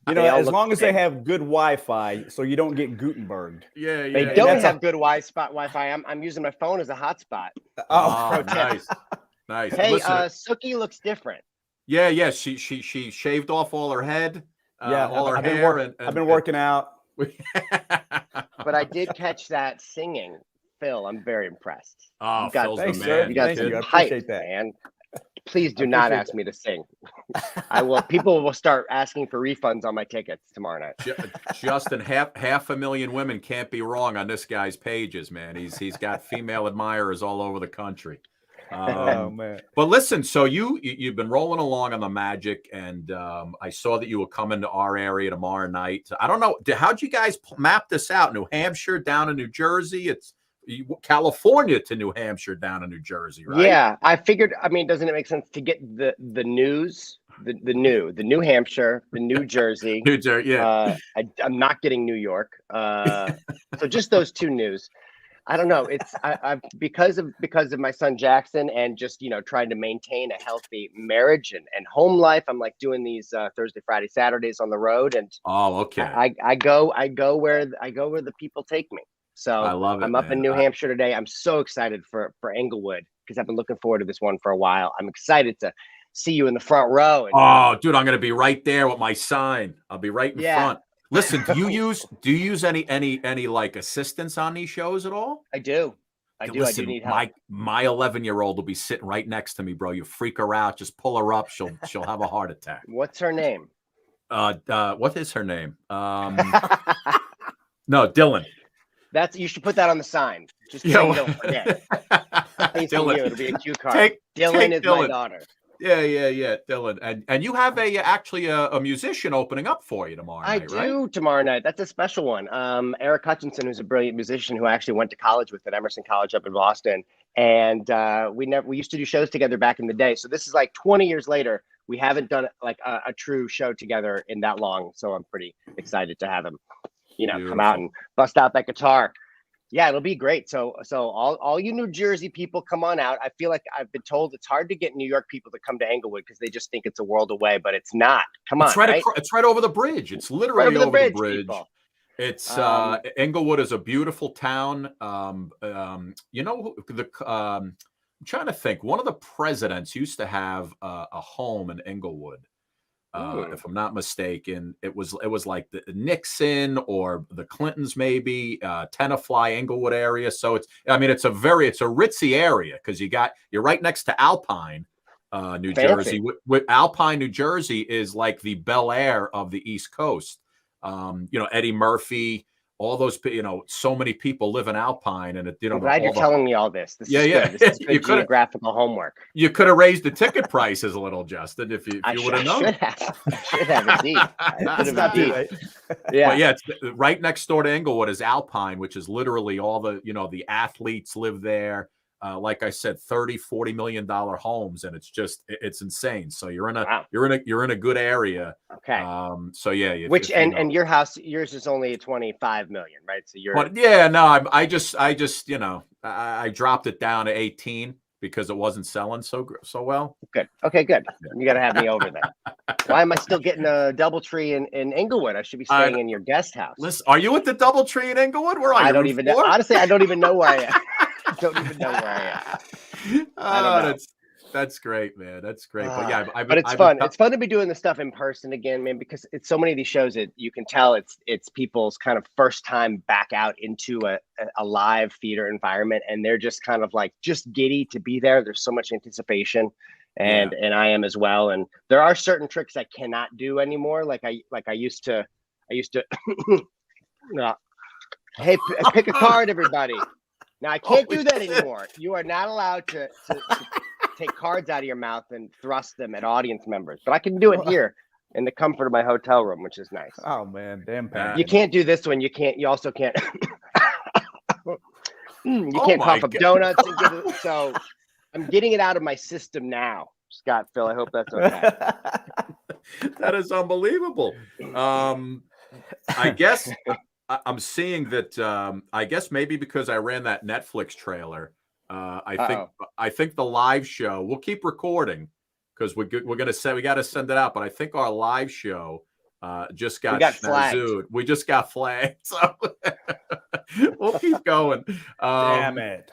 As long as they have good Wi-Fi, so you don't get Gutenberged. Yeah. They don't have good Wi-Fi. I'm using my phone as a hotspot. Oh, nice. Hey, Listen, Suki looks different. Yeah. She shaved off all her head. All her hair. I've been working out. But I did catch that singing. Phil, I'm very impressed. Oh, Phil's the man. You got some hype, man. Please do not ask me to sing. I will. People will start asking for refunds on my tickets tomorrow night. Justin, half 500,000 women can't be wrong on this guy's pages, man. He's got female admirers all over the country. Oh man! But listen, so you've been rolling along on the magic, and I saw that you were coming to our area tomorrow night. I don't know, how'd you guys map this out? New Hampshire down to New Jersey. It's California to New Hampshire down to New Jersey, right? Yeah, I figured. I mean, doesn't it make sense to get the news, the New Hampshire, the New Jersey, New Jersey? Yeah, I'm not getting New York. So just those 2 news. I don't know. It's I've because of my son Jackson, and just trying to maintain a healthy marriage and home life. I'm like doing these Thursday, Friday, Saturdays on the road, and okay. I go where the people take me. So I love it. I'm up in New Hampshire today. I'm so excited for Englewood, because I've been looking forward to this one for a while. I'm excited to see you in the front row. And, oh, dude, I'm going to be right there with my sign. I'll be right in Yeah. front. Listen, do you use any like assistance on these shows at all? I do. I do need help. My 11-year-old will be sitting right next to me, bro. You freak her out, just pull her up. She'll have a heart attack. What's her name? What is her name? No, Dylan. You should put that on the sign. Just so you don't forget. Dylan. It'll be a cue card. Dylan is my daughter. Yeah, Dylan. And you have actually a musician opening up for you tomorrow night, right? I do tomorrow night. That's a special one. Eric Hutchinson, who's a brilliant musician who I actually went to college with at Emerson College up in Boston. And we used to do shows together back in the day. So this is like 20 years later. We haven't done like a true show together in that long. So I'm pretty excited to have him, come out and bust out that guitar. Yeah, it'll be great. So all you New Jersey people, come on out. I feel like I've been told it's hard to get New York people to come to Englewood because they just think it's a world away, but it's not. Come on, it's right over the bridge. It's literally right over the bridge. It's Englewood is a beautiful town. I'm trying to think. One of the presidents used to have a home in Englewood. If I'm not mistaken, it was like the Nixon or the Clintons, maybe Tenafly, Englewood area. So it's a ritzy area because you're right next to Alpine, New Jersey. With Alpine, New Jersey is like the Bel Air of the East Coast. Eddie Murphy, all those, so many people live in Alpine, and I'm glad you're telling me all this. This is good. This is good geographical homework. You could have raised the ticket prices a little, Justin, if you would have known. Should have indeed. Yeah, but yeah, it's right next door to Englewood is Alpine, which is literally all the the athletes live there. Like I said, $30-40 million homes, and it's insane. So you're in a good area. Okay. So yeah. And yours is only 25 million, right? So you're. But yeah, no, I just I dropped it down to 18 because it wasn't selling so well. Good. Okay, good. You got to have me over then. Why am I still getting a DoubleTree in Englewood? I should be staying in your guest house. Listen, are you at the DoubleTree in Englewood? Where are you? I don't even know. Honestly, I don't even know where I am. I don't even know where I am. Oh, that's great, man. That's great. But yeah, but it's fun. It's fun to be doing this stuff in person again, man, because it's so many of these shows that you can tell it's people's kind of first time back out into a live theater environment, and they're just kind of like just giddy to be there. There's so much anticipation, and I am as well. And there are certain tricks I cannot do anymore. Like I used to. Hey, pick a card, everybody. Now I can't do that anymore. You are not allowed to take cards out of your mouth and thrust them at audience members, but I can do it here in the comfort of my hotel room, which is nice. Oh man, damn pain. You can't do this one. You also can't. You can't cough up donuts. So I'm getting it out of my system now, Scott. Phil, I hope that's okay. That is unbelievable. I guess. I'm seeing that. I guess maybe because I ran that Netflix trailer. I think the live show. We'll keep recording because we're gonna say we got to send it out. But I think our live show just got flagged. We just got flagged. So we'll keep going. Damn it.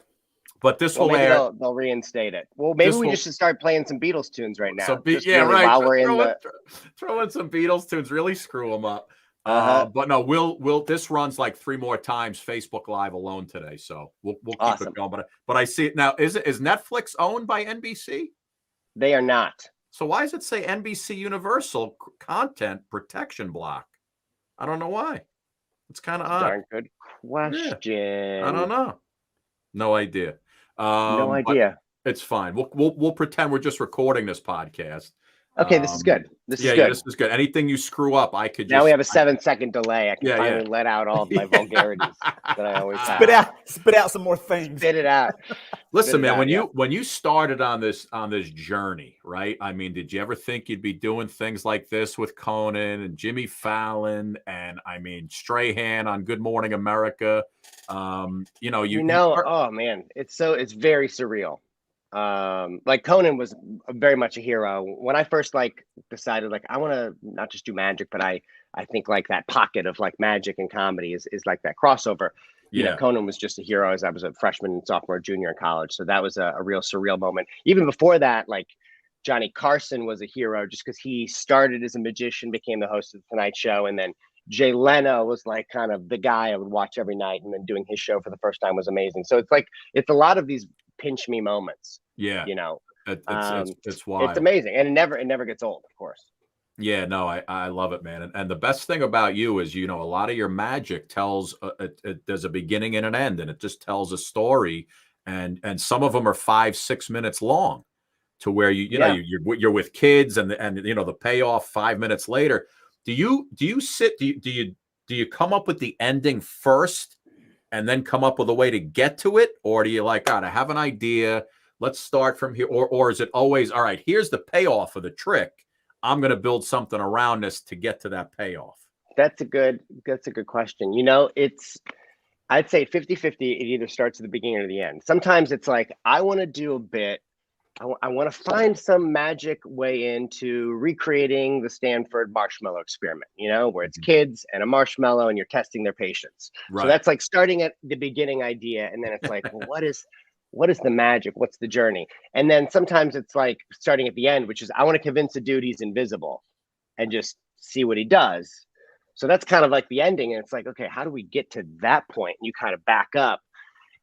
But this will air. They'll reinstate it. Well, maybe we just should start playing some Beatles tunes right now. Right. While we're throw in some Beatles tunes, really screw them up. But no, we'll this runs like 3 more times Facebook Live alone today, so we'll keep it going. But I see it now. Is Netflix owned by NBC? They are not. So why does it say NBC Universal Content Protection Block? I don't know why. It's kind of odd. Darn good question. Yeah. I don't know. No idea. No idea. It's fine. We'll pretend we're just recording this podcast. Okay, this is good. This is good. Yeah, this is good. Anything you screw up, I could just... Now we have a 7-second delay. I can finally let out all of my vulgarities that I always have. Spit out some more things. Spit it out. Listen, man, when you started on this journey, right? I mean, did you ever think you'd be doing things like this with Conan and Jimmy Fallon and Strahan on Good Morning America? Oh man, it's very surreal. Like Conan was very much a hero when I first decided I want to not just do magic, but I think that pocket of magic and comedy is like that crossover. You know, Conan was just a hero as I was a freshman, sophomore, junior in college. So that was a real surreal moment. Even before that, Johnny Carson was a hero just because he started as a magician, became the host of the Tonight Show, and then Jay Leno was like kind of the guy I would watch every night, and then doing his show for the first time was amazing. So it's like it's a lot of these pinch me moments. Yeah, you know, it's wild. It's amazing, and it never gets old, of course. Yeah, no, I love it, man. And the best thing about you is, you know, a lot of your magic tells there's a beginning and an end, and it just tells a story. And some of them are 5-6 minutes long, to where you know you're with kids, and you know the payoff 5 minutes later. Do you sit? Do you come up with the ending first, and then come up with a way to get to it, or do you like, God, I have an idea, let's start from here, or is it always, all right, here's the payoff of the trick, I'm going to build something around this to get to that payoff? That's a good question. You know, I'd say 50-50. It either starts at the beginning or the end. Sometimes it's like, I want to do a bit. I want to find some magic way into recreating the Stanford marshmallow experiment, you know, where it's kids and a marshmallow and you're testing their patience. Right. So that's like starting at the beginning idea. And then it's like, well, what is the magic? What's the journey? And then sometimes it's like starting at the end, which is, I want to convince a dude he's invisible and just see what he does. So that's kind of like the ending. And it's like, okay, how do we get to that point? And you kind of back up.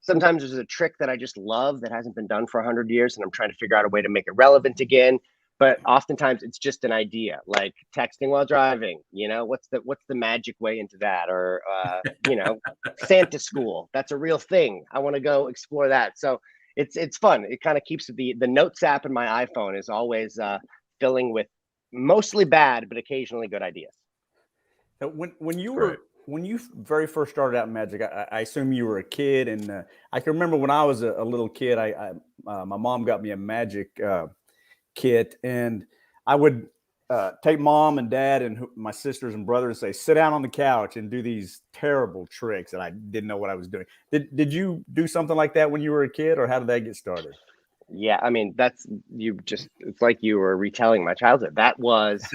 Sometimes there's a trick that I just love that hasn't been done for 100 years, and I'm trying to figure out a way to make it relevant again. But oftentimes it's just an idea, like texting while driving. You know, what's the magic way into that? Or you know, Santa school. That's a real thing. I want to go explore that. So it's fun. It kind of keeps the notes app in my iPhone is always filling with mostly bad but occasionally good ideas. Now, when you very first started out in magic, I assume you were a kid, and I can remember when I was a little kid, my mom got me a magic kit, and I would take mom and dad and my sisters and brothers and say, sit down on the couch and do these terrible tricks that I didn't know what I was doing. Did you do something like that when you were a kid, or how did that get started? Yeah, I mean, it's like you were retelling my childhood. That was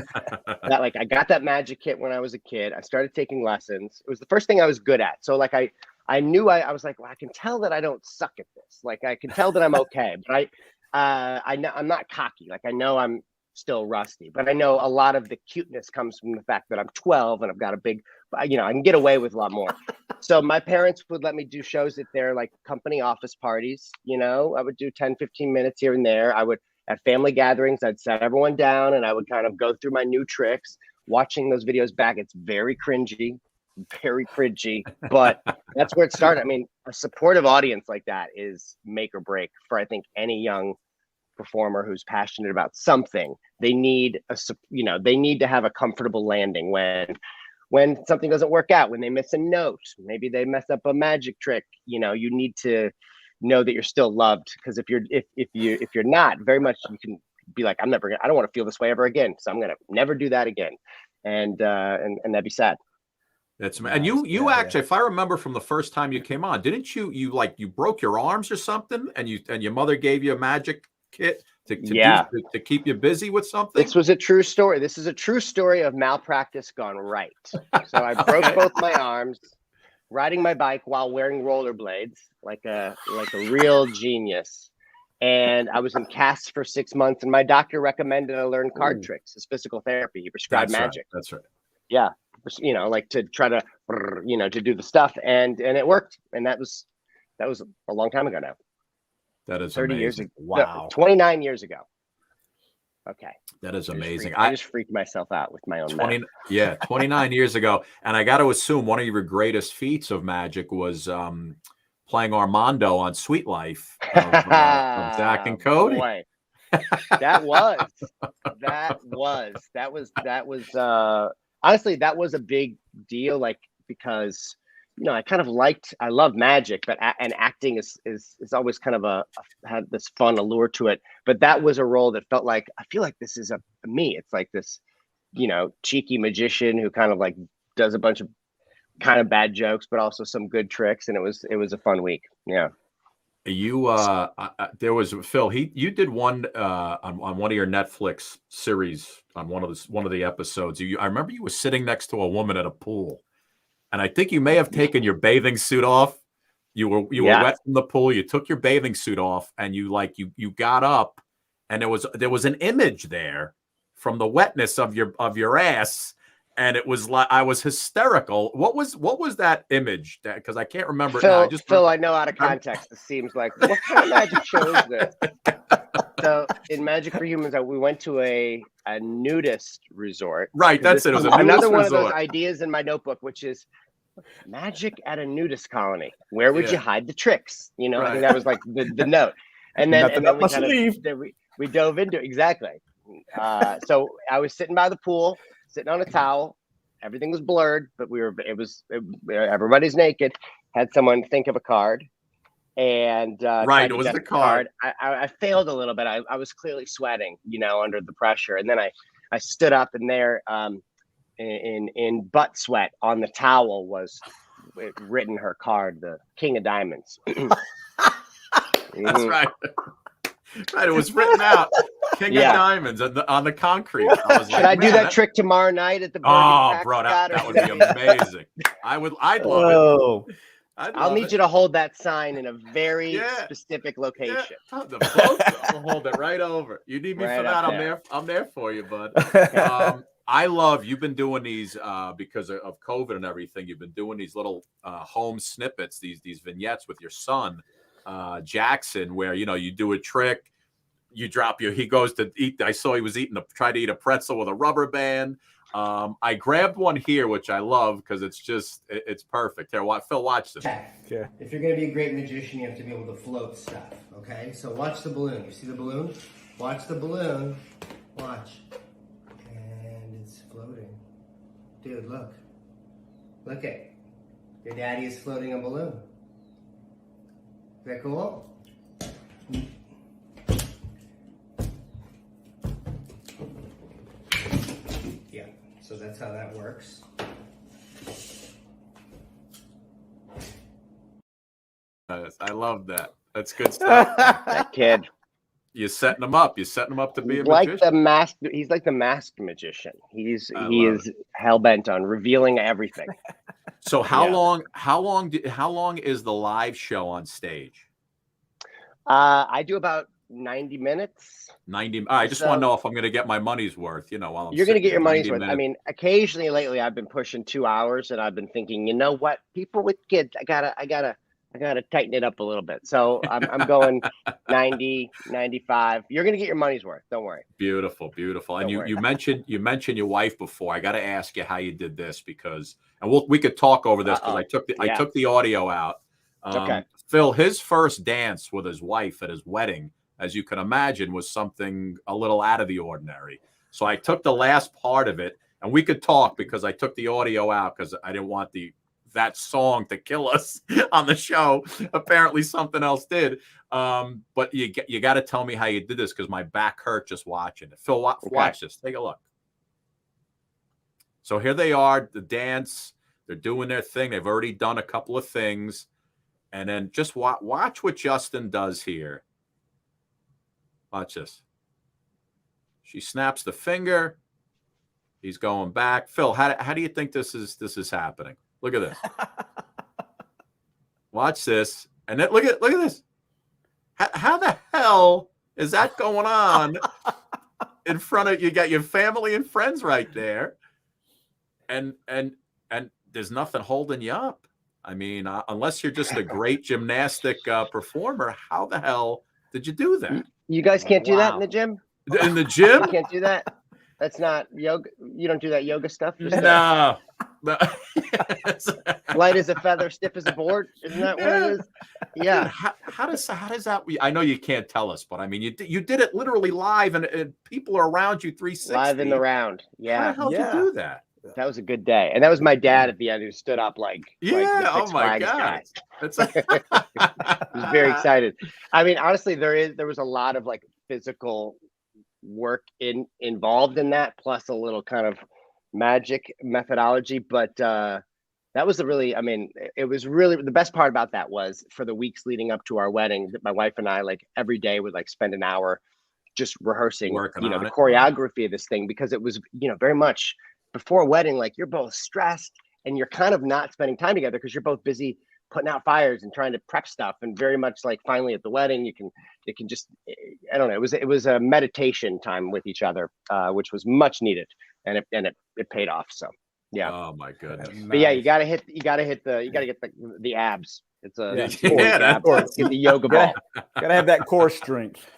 that, like, I got that magic kit when I was a kid. I started taking lessons. It was the first thing I was good at. So like I knew I was like, well, I can tell that I don't suck at this. Like I can tell that I'm okay, but I know I'm not cocky. Like I know I'm still rusty, but I know a lot of the cuteness comes from the fact that I'm 12 and I've got a big, you know, I can get away with a lot more. So my parents would let me do shows at their like company office parties. You know, I would do 10-15 minutes here and there. I would, at family gatherings, I'd set everyone down and I would kind of go through my new tricks. Watching those videos back, it's very cringy, but that's where it started. I mean, a supportive audience like that is make or break for, I think, any young performer who's passionate about something. They need they need to have a comfortable landing when something doesn't work out, when they miss a note, maybe they mess up a magic trick. You know, you need to know that you're still loved, because if you're not, very much you can be like, I don't want to feel this way ever again, so I'm gonna never do that again, and that'd be sad. That's and you actually, if I remember from the first time you came on, didn't you broke your arms or something, and your mother gave you a magic kit to keep you busy with something? This was a true story. This is a true story of malpractice gone right. So I broke both my arms riding my bike while wearing rollerblades, like a real genius. And I was in casts for 6 months, and my doctor recommended I learn card tricks as physical therapy. He prescribed magic. That's right. Yeah, you know, like to try to, you know, to do the stuff, and it worked. And that was a long time ago now. That is 30 amazing. years ago. Wow. 29 years ago. Okay. That is amazing. I just freaked myself out with my own 29 years ago. And I got to assume one of your greatest feats of magic was playing Armando on Sweet Life of Zach and Cody. Boy. That was honestly, that was a big deal, like, because, you know, I love magic, but and acting is always kind of had this fun allure to it. But that was a role that felt like, I feel like this is me. It's like this, you know, cheeky magician who kind of like does a bunch of kind of bad jokes, but also some good tricks. And it was a fun week. Yeah. You there was Phil. You did one on one of your Netflix series on one of the episodes. I remember you were sitting next to a woman at a pool. And I think you may have taken your bathing suit off. You were wet from the pool. You took your bathing suit off, and you got up, and there was an image there from the wetness of your ass, and it was like I was hysterical. What was that image? Because I can't remember it now. Phil, I know out of context. It seems like what kind of magic show is this? So in Magic for Humans, we went to a nudist resort. Right, that's it. It was another one of those ideas in my notebook, which is magic at a nudist colony. Where would you hide the tricks? You know, I think that was like the note. And then we dove into it. Exactly. So I was sitting by the pool, sitting on a towel. Everything was blurred, but everybody's naked. Had someone think of a card, and it was the card. I failed a little bit. I was clearly sweating, under the pressure, and then I stood up, and there, in butt sweat on the towel was written her card, the King of Diamonds. That's right. Right, it was written out. King of Diamonds on the concrete. Should I do that trick tomorrow night at the bro, that would be amazing. I'd love it. I'll need you to hold that sign in a very specific location. Yeah. I'll hold it right over. You need me for that? I'm there for you, bud. You've been doing these because of COVID and everything. You've been doing these little home snippets, these vignettes with your son. Jackson, where you do a trick, he goes to eat. I saw he was trying to eat a pretzel with a rubber band. I grabbed one here, which I love because it's perfect. Here, Phil, watch this. Okay. If you're going to be a great magician, you have to be able to float stuff. Okay, so watch the balloon. You see the balloon? Watch the balloon. Watch, and it's floating. Dude, look it. Your daddy is floating a balloon. Is that cool? Yeah, so that's how that works. I love that. That's good stuff. That kid. You're setting him up. You're setting him up to be a like magician. He's like the masked magician. He is hell bent on revealing everything. So how long is the live show on stage? I do about 90 minutes. 90. I just want to know if I'm going to get my money's worth, while you're going to get your money's worth. I mean, occasionally lately I've been pushing 2 hours, and I've been thinking, you know what? People with kids, I gotta tighten it up a little bit. So I'm going 90, 95. You're going to get your money's worth. Don't worry. Beautiful. And you mentioned your wife before. I got to ask you how you did this and we could talk over this because I took the audio out. Okay. Phil, his first dance with his wife at his wedding, as you can imagine, was something a little out of the ordinary. So I took the last part of it, and we could talk because I took the audio out because I didn't want that song to kill us on the show. Apparently something else did. But you got to tell me how you did this because my back hurt just watching it. Phil, watch this. Take a look. So here they are, the dance. They're doing their thing. They've already done a couple of things. And then just watch what Justin does here. Watch this. She snaps the finger. He's going back. Phil, how do you think this is happening? Look at this. Watch this. And then look at this. How the hell is that going on in front of you? Got your family and friends right there. And there's nothing holding you up. I mean, unless you're just a great gymnastic performer, how the hell did you do that? You guys can't do that in the gym? In the gym? You can't do that? That's not yoga. You don't do that yoga stuff? No. Light as a feather, stiff as a board. Isn't that what it is? Yeah. How does that? I know you can't tell us, but I mean, you did it literally live, and people are around you 360. Live in the round. Yeah. How the hell did you do that? That was a good day, and that was my dad at the end who stood up like the Six Flags guy. He was very excited. I mean, honestly, there was a lot of like physical work involved in that, plus a little kind of magic methodology. But that was it was really the best part about that was for the weeks leading up to our wedding, that my wife and I like every day would like spend an hour just rehearsing, the choreography of this thing, because it was very much before a wedding, like you're both stressed and you're kind of not spending time together because you're both busy putting out fires and trying to prep stuff, and very much like finally at the wedding, you can just, I don't know, it was a meditation time with each other, which was much needed, and it paid off. So yeah. Oh my goodness. But yeah, you gotta get the abs. It's a get the yoga ball. Gotta have that core strength.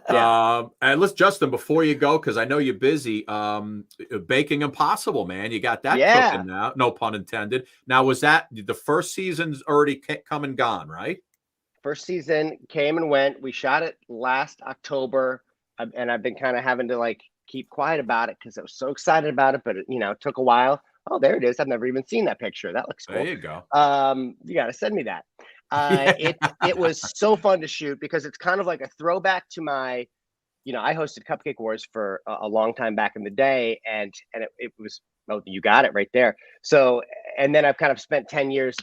And let's, Justin, before you go, because I know you're busy, Baking Impossible, man. You got that cooking now. No pun intended. Now, was that the first season's already come and gone, right? First season came and went. We shot it last October, and I've been kind of having to like keep quiet about it because I was so excited about it, but it took a while. Oh, there it is. I've never even seen that picture. That looks cool. There you go. You got to send me that. It was so fun to shoot because it's kind of like a throwback to my, I hosted Cupcake Wars for a long time back in the day, and it was, oh, you got it right there. So, and then I've kind of spent 10 years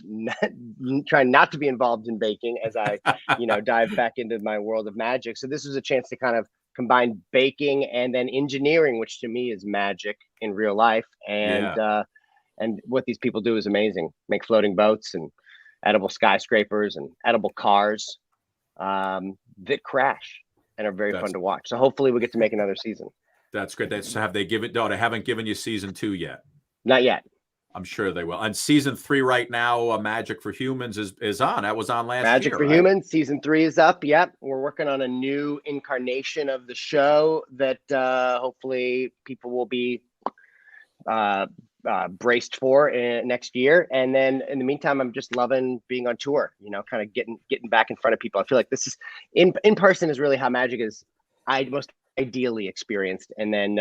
trying not to be involved in baking as I, dive back into my world of magic. So this was a chance to kind of combine baking and then engineering, which to me is magic in real life. And what these people do is amazing. Make floating boats and edible skyscrapers and edible cars that crash and are very fun to watch. So hopefully we get to make another season. That's great. Have they given? No, they haven't given you season 2 yet. Not yet. I'm sure they will. And season 3 right now, Magic for Humans is on. That was on last year. Magic for Humans, season 3 is up. Yep. We're working on a new incarnation of the show that hopefully people will be braced for next year. And then in the meantime, I'm just loving being on tour, kind of getting back in front of people. I feel like this is in person is really how magic is most ideally experienced. And then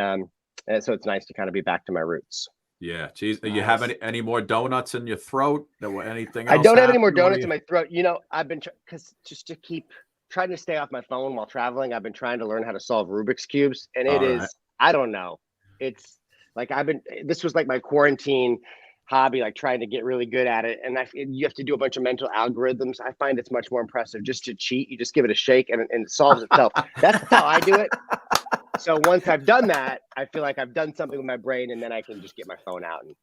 so it's nice to kind of be back to my roots. Yeah. Geez, you have any more donuts in your throat? Or anything else? I don't have any more happening? donuts in my throat. I've been because just to keep trying to stay off my phone while traveling, I've been trying to learn how to solve Rubik's cubes, and it is, I don't know. It's like this was like my quarantine hobby, like trying to get really good at it. And you have to do a bunch of mental algorithms. I find it's much more impressive just to cheat. You just give it a shake and it solves itself. That's how I do it. So once I've done that, I feel like I've done something with my brain, and then I can just get my phone out and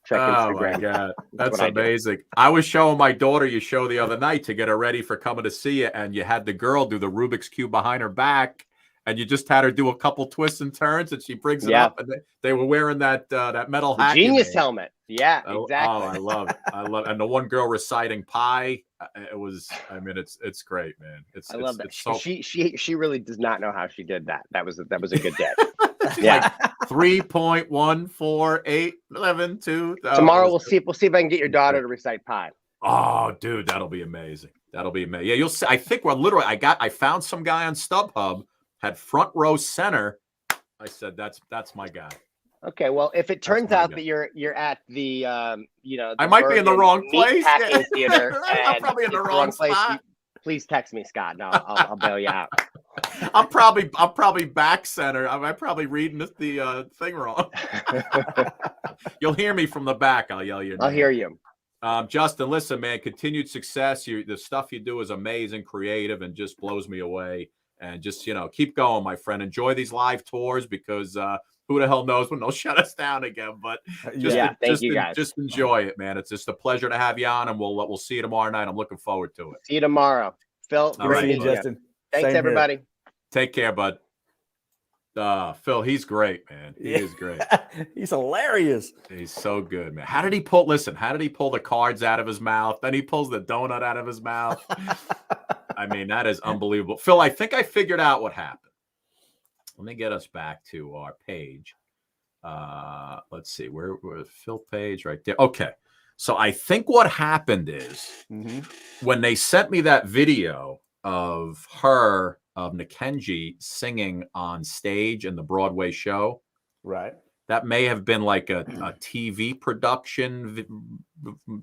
check Instagram. Oh my God. That's amazing. I was showing my daughter your show the other night to get her ready for coming to see you, and you had the girl do the Rubik's Cube behind her back, and you just had her do a couple twists and turns, and she brings it up, and they were wearing that metal hat. Genius helmet. Yeah, exactly. Oh, I love it. And the one girl reciting pi, it was, it's great, man. I love that. She really does not know how she did that. That was a good day. Yeah. Like 3.14811. Tomorrow we'll see if I can get your daughter to recite pi. Oh, dude, that'll be amazing. That'll be amazing. Yeah, you'll see. I think I found some guy on StubHub, had front row center. I said, that's my guy. Okay, well, if it turns out that you're at the I might be in the wrong place. Theater, I'm probably in the wrong spot. Please text me, Scott. No, I'll bail you out. I'm probably back center. I'm probably reading the thing wrong. You'll hear me from the back. I'll yell your name. I'll hear you. Justin, listen, man, continued success. The stuff you do is amazing, creative, and just blows me away. And just, keep going, my friend. Enjoy these live tours because who the hell knows when they'll shut us down again. But thank you guys. Just enjoy it, man. It's just a pleasure to have you on, and we'll see you tomorrow night. I'm looking forward to it. See you tomorrow. Phil, great, Justin. Thanks, everybody. Here. Take care, bud. Phil, he's great, man. He is great. He's hilarious. He's so good, man. How did he pull the cards out of his mouth? Then he pulls the donut out of his mouth. That is unbelievable. Phil, I think I figured out what happened. Let me get us back to our page. Let's see. Where's Phil page? Right there. Okay. So I think what happened is when they sent me that video of Nikenji singing on stage in the Broadway show. Right. That may have been like a TV production,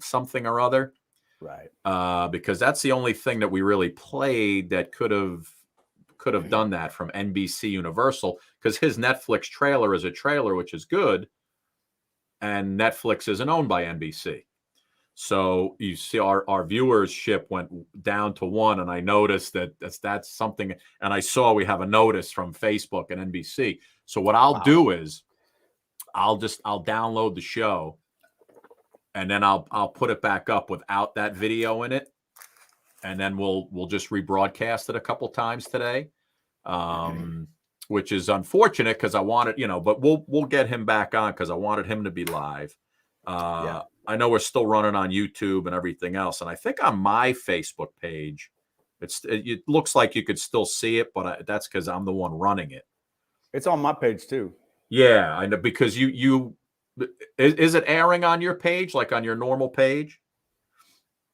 something or other. Right. Because that's the only thing that we really played that could have done that from NBC Universal, because his Netflix trailer is a trailer, which is good. And Netflix isn't owned by NBC. So you see our viewership went down to 1. And I noticed that's something. And I saw we have a notice from Facebook and NBC. So what I'll do is I'll download the show and then I'll put it back up without that video in it, and then we'll just rebroadcast it a couple times today, which is unfortunate because I wanted, but we'll get him back on because I wanted him to be live. I know we're still running on YouTube and everything else, and I think on my Facebook page, it looks like you could still see it, but that's because I'm the one running it. It's on my page too. Yeah, I know, because is it airing on your page, like on your normal page?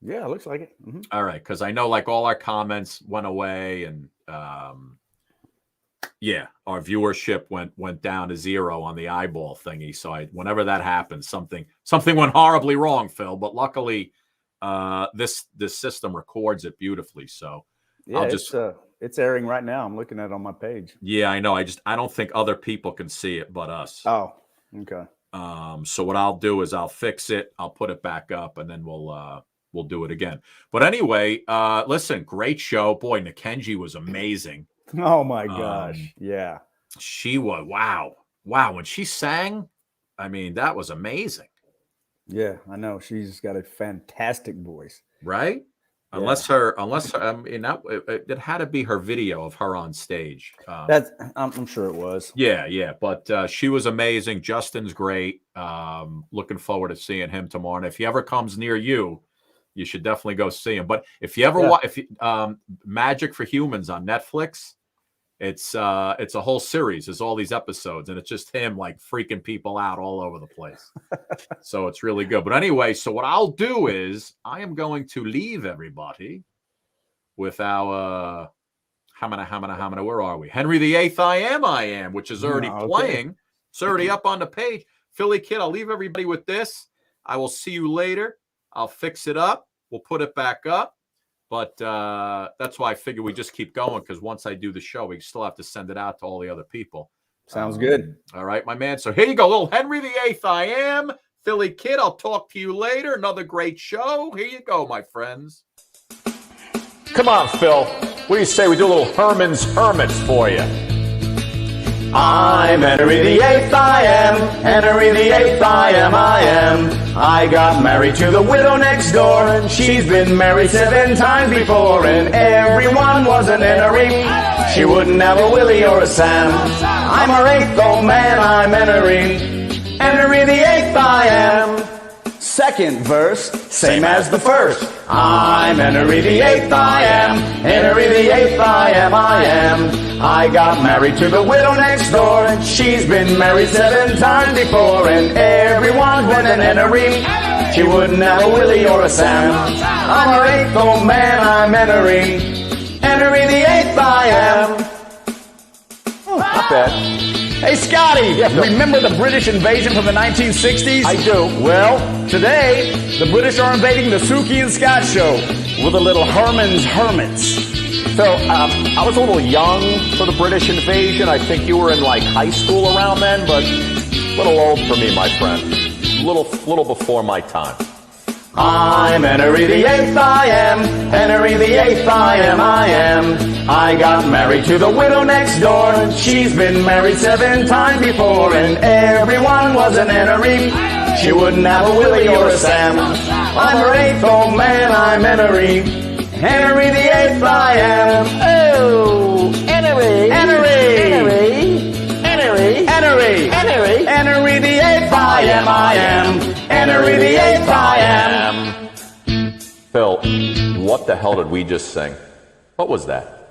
Yeah, it looks like it. Mm-hmm. All right, because I know like all our comments went away, and yeah, our viewership went down to 0 on the eyeball thingy. So whenever that happens, something went horribly wrong, Phil. But luckily, this system records it beautifully. So yeah, it's airing right now. I'm looking at it on my page. Yeah, I know. I don't think other people can see it but us. Oh, okay. So what I'll do is I'll fix it. I'll put it back up, and then we'll do it again. But anyway, listen, great show. Boy, Nikenji was amazing. Oh my gosh. Yeah. She was, wow. When she sang, I mean, that was amazing. Yeah, I know. She's got a fantastic voice. Right? Yeah. Unless it had to be her video of her on stage. I'm sure it was. Yeah. But she was amazing. Justin's great. Looking forward to seeing him tomorrow. And if he ever comes near you, you should definitely go see him. But if you ever watch Magic for Humans on Netflix, it's a whole series. There's all these episodes, and it's just him like freaking people out all over the place. So it's really good. But anyway, so what I'll do is I am going to leave everybody with our where are we? Henry VIII, I Am, which is already playing. It's already up on the page. Philly Kid, I'll leave everybody with this. I will see you later. I'll fix it up. We'll put it back up. But that's why I figure we just keep going, because once I do the show, we still have to send it out to all the other people. Sounds good. All right, my man. So here you go. Little Henry VIII, I Am. Philly Kid, I'll talk to you later. Another great show. Here you go, my friends. Come on, Phil. What do you say we do a little Herman's Hermits for you? I'm Henry VIII, I am. Henry VIII, I am. I got married to the widow next door, and she's been married 7 times before, and everyone was an Henry. She wouldn't have a Willie or a Sam. I'm her 8th old man, I'm Henry. Henry VIII, I am. Second verse, same as the first. I'm Henry VIII, I am. Henry VIII, I am. I got married to the widow next door, and she's been married 7 times before, and everyone's been an Henry. She wouldn't have a Willie or a Sam. I'm her 8th old man, I'm Henry. Henry VIII, I am. Not bad. Hey, Scotty, remember the British invasion from the 1960s? I do. Well, today, the British are invading the Suki and Scott show with a little Herman's Hermits. So, I was a little young for the British invasion. I think you were in like high school around then, but a little old for me, my friend. Little before my time. I'm Henry VIII, I am. Henry VIII, I am. I got married to the widow next door, and she's been married 7 times before, and everyone was an Henry. She wouldn't have a Willie or a Sam. I'm her 8th old man, I'm Henry. Henry VIII, I am. Oh, Henry. Henry VIII, I am. Henry VIII, I am. Phil, what the hell did we just sing? What was that?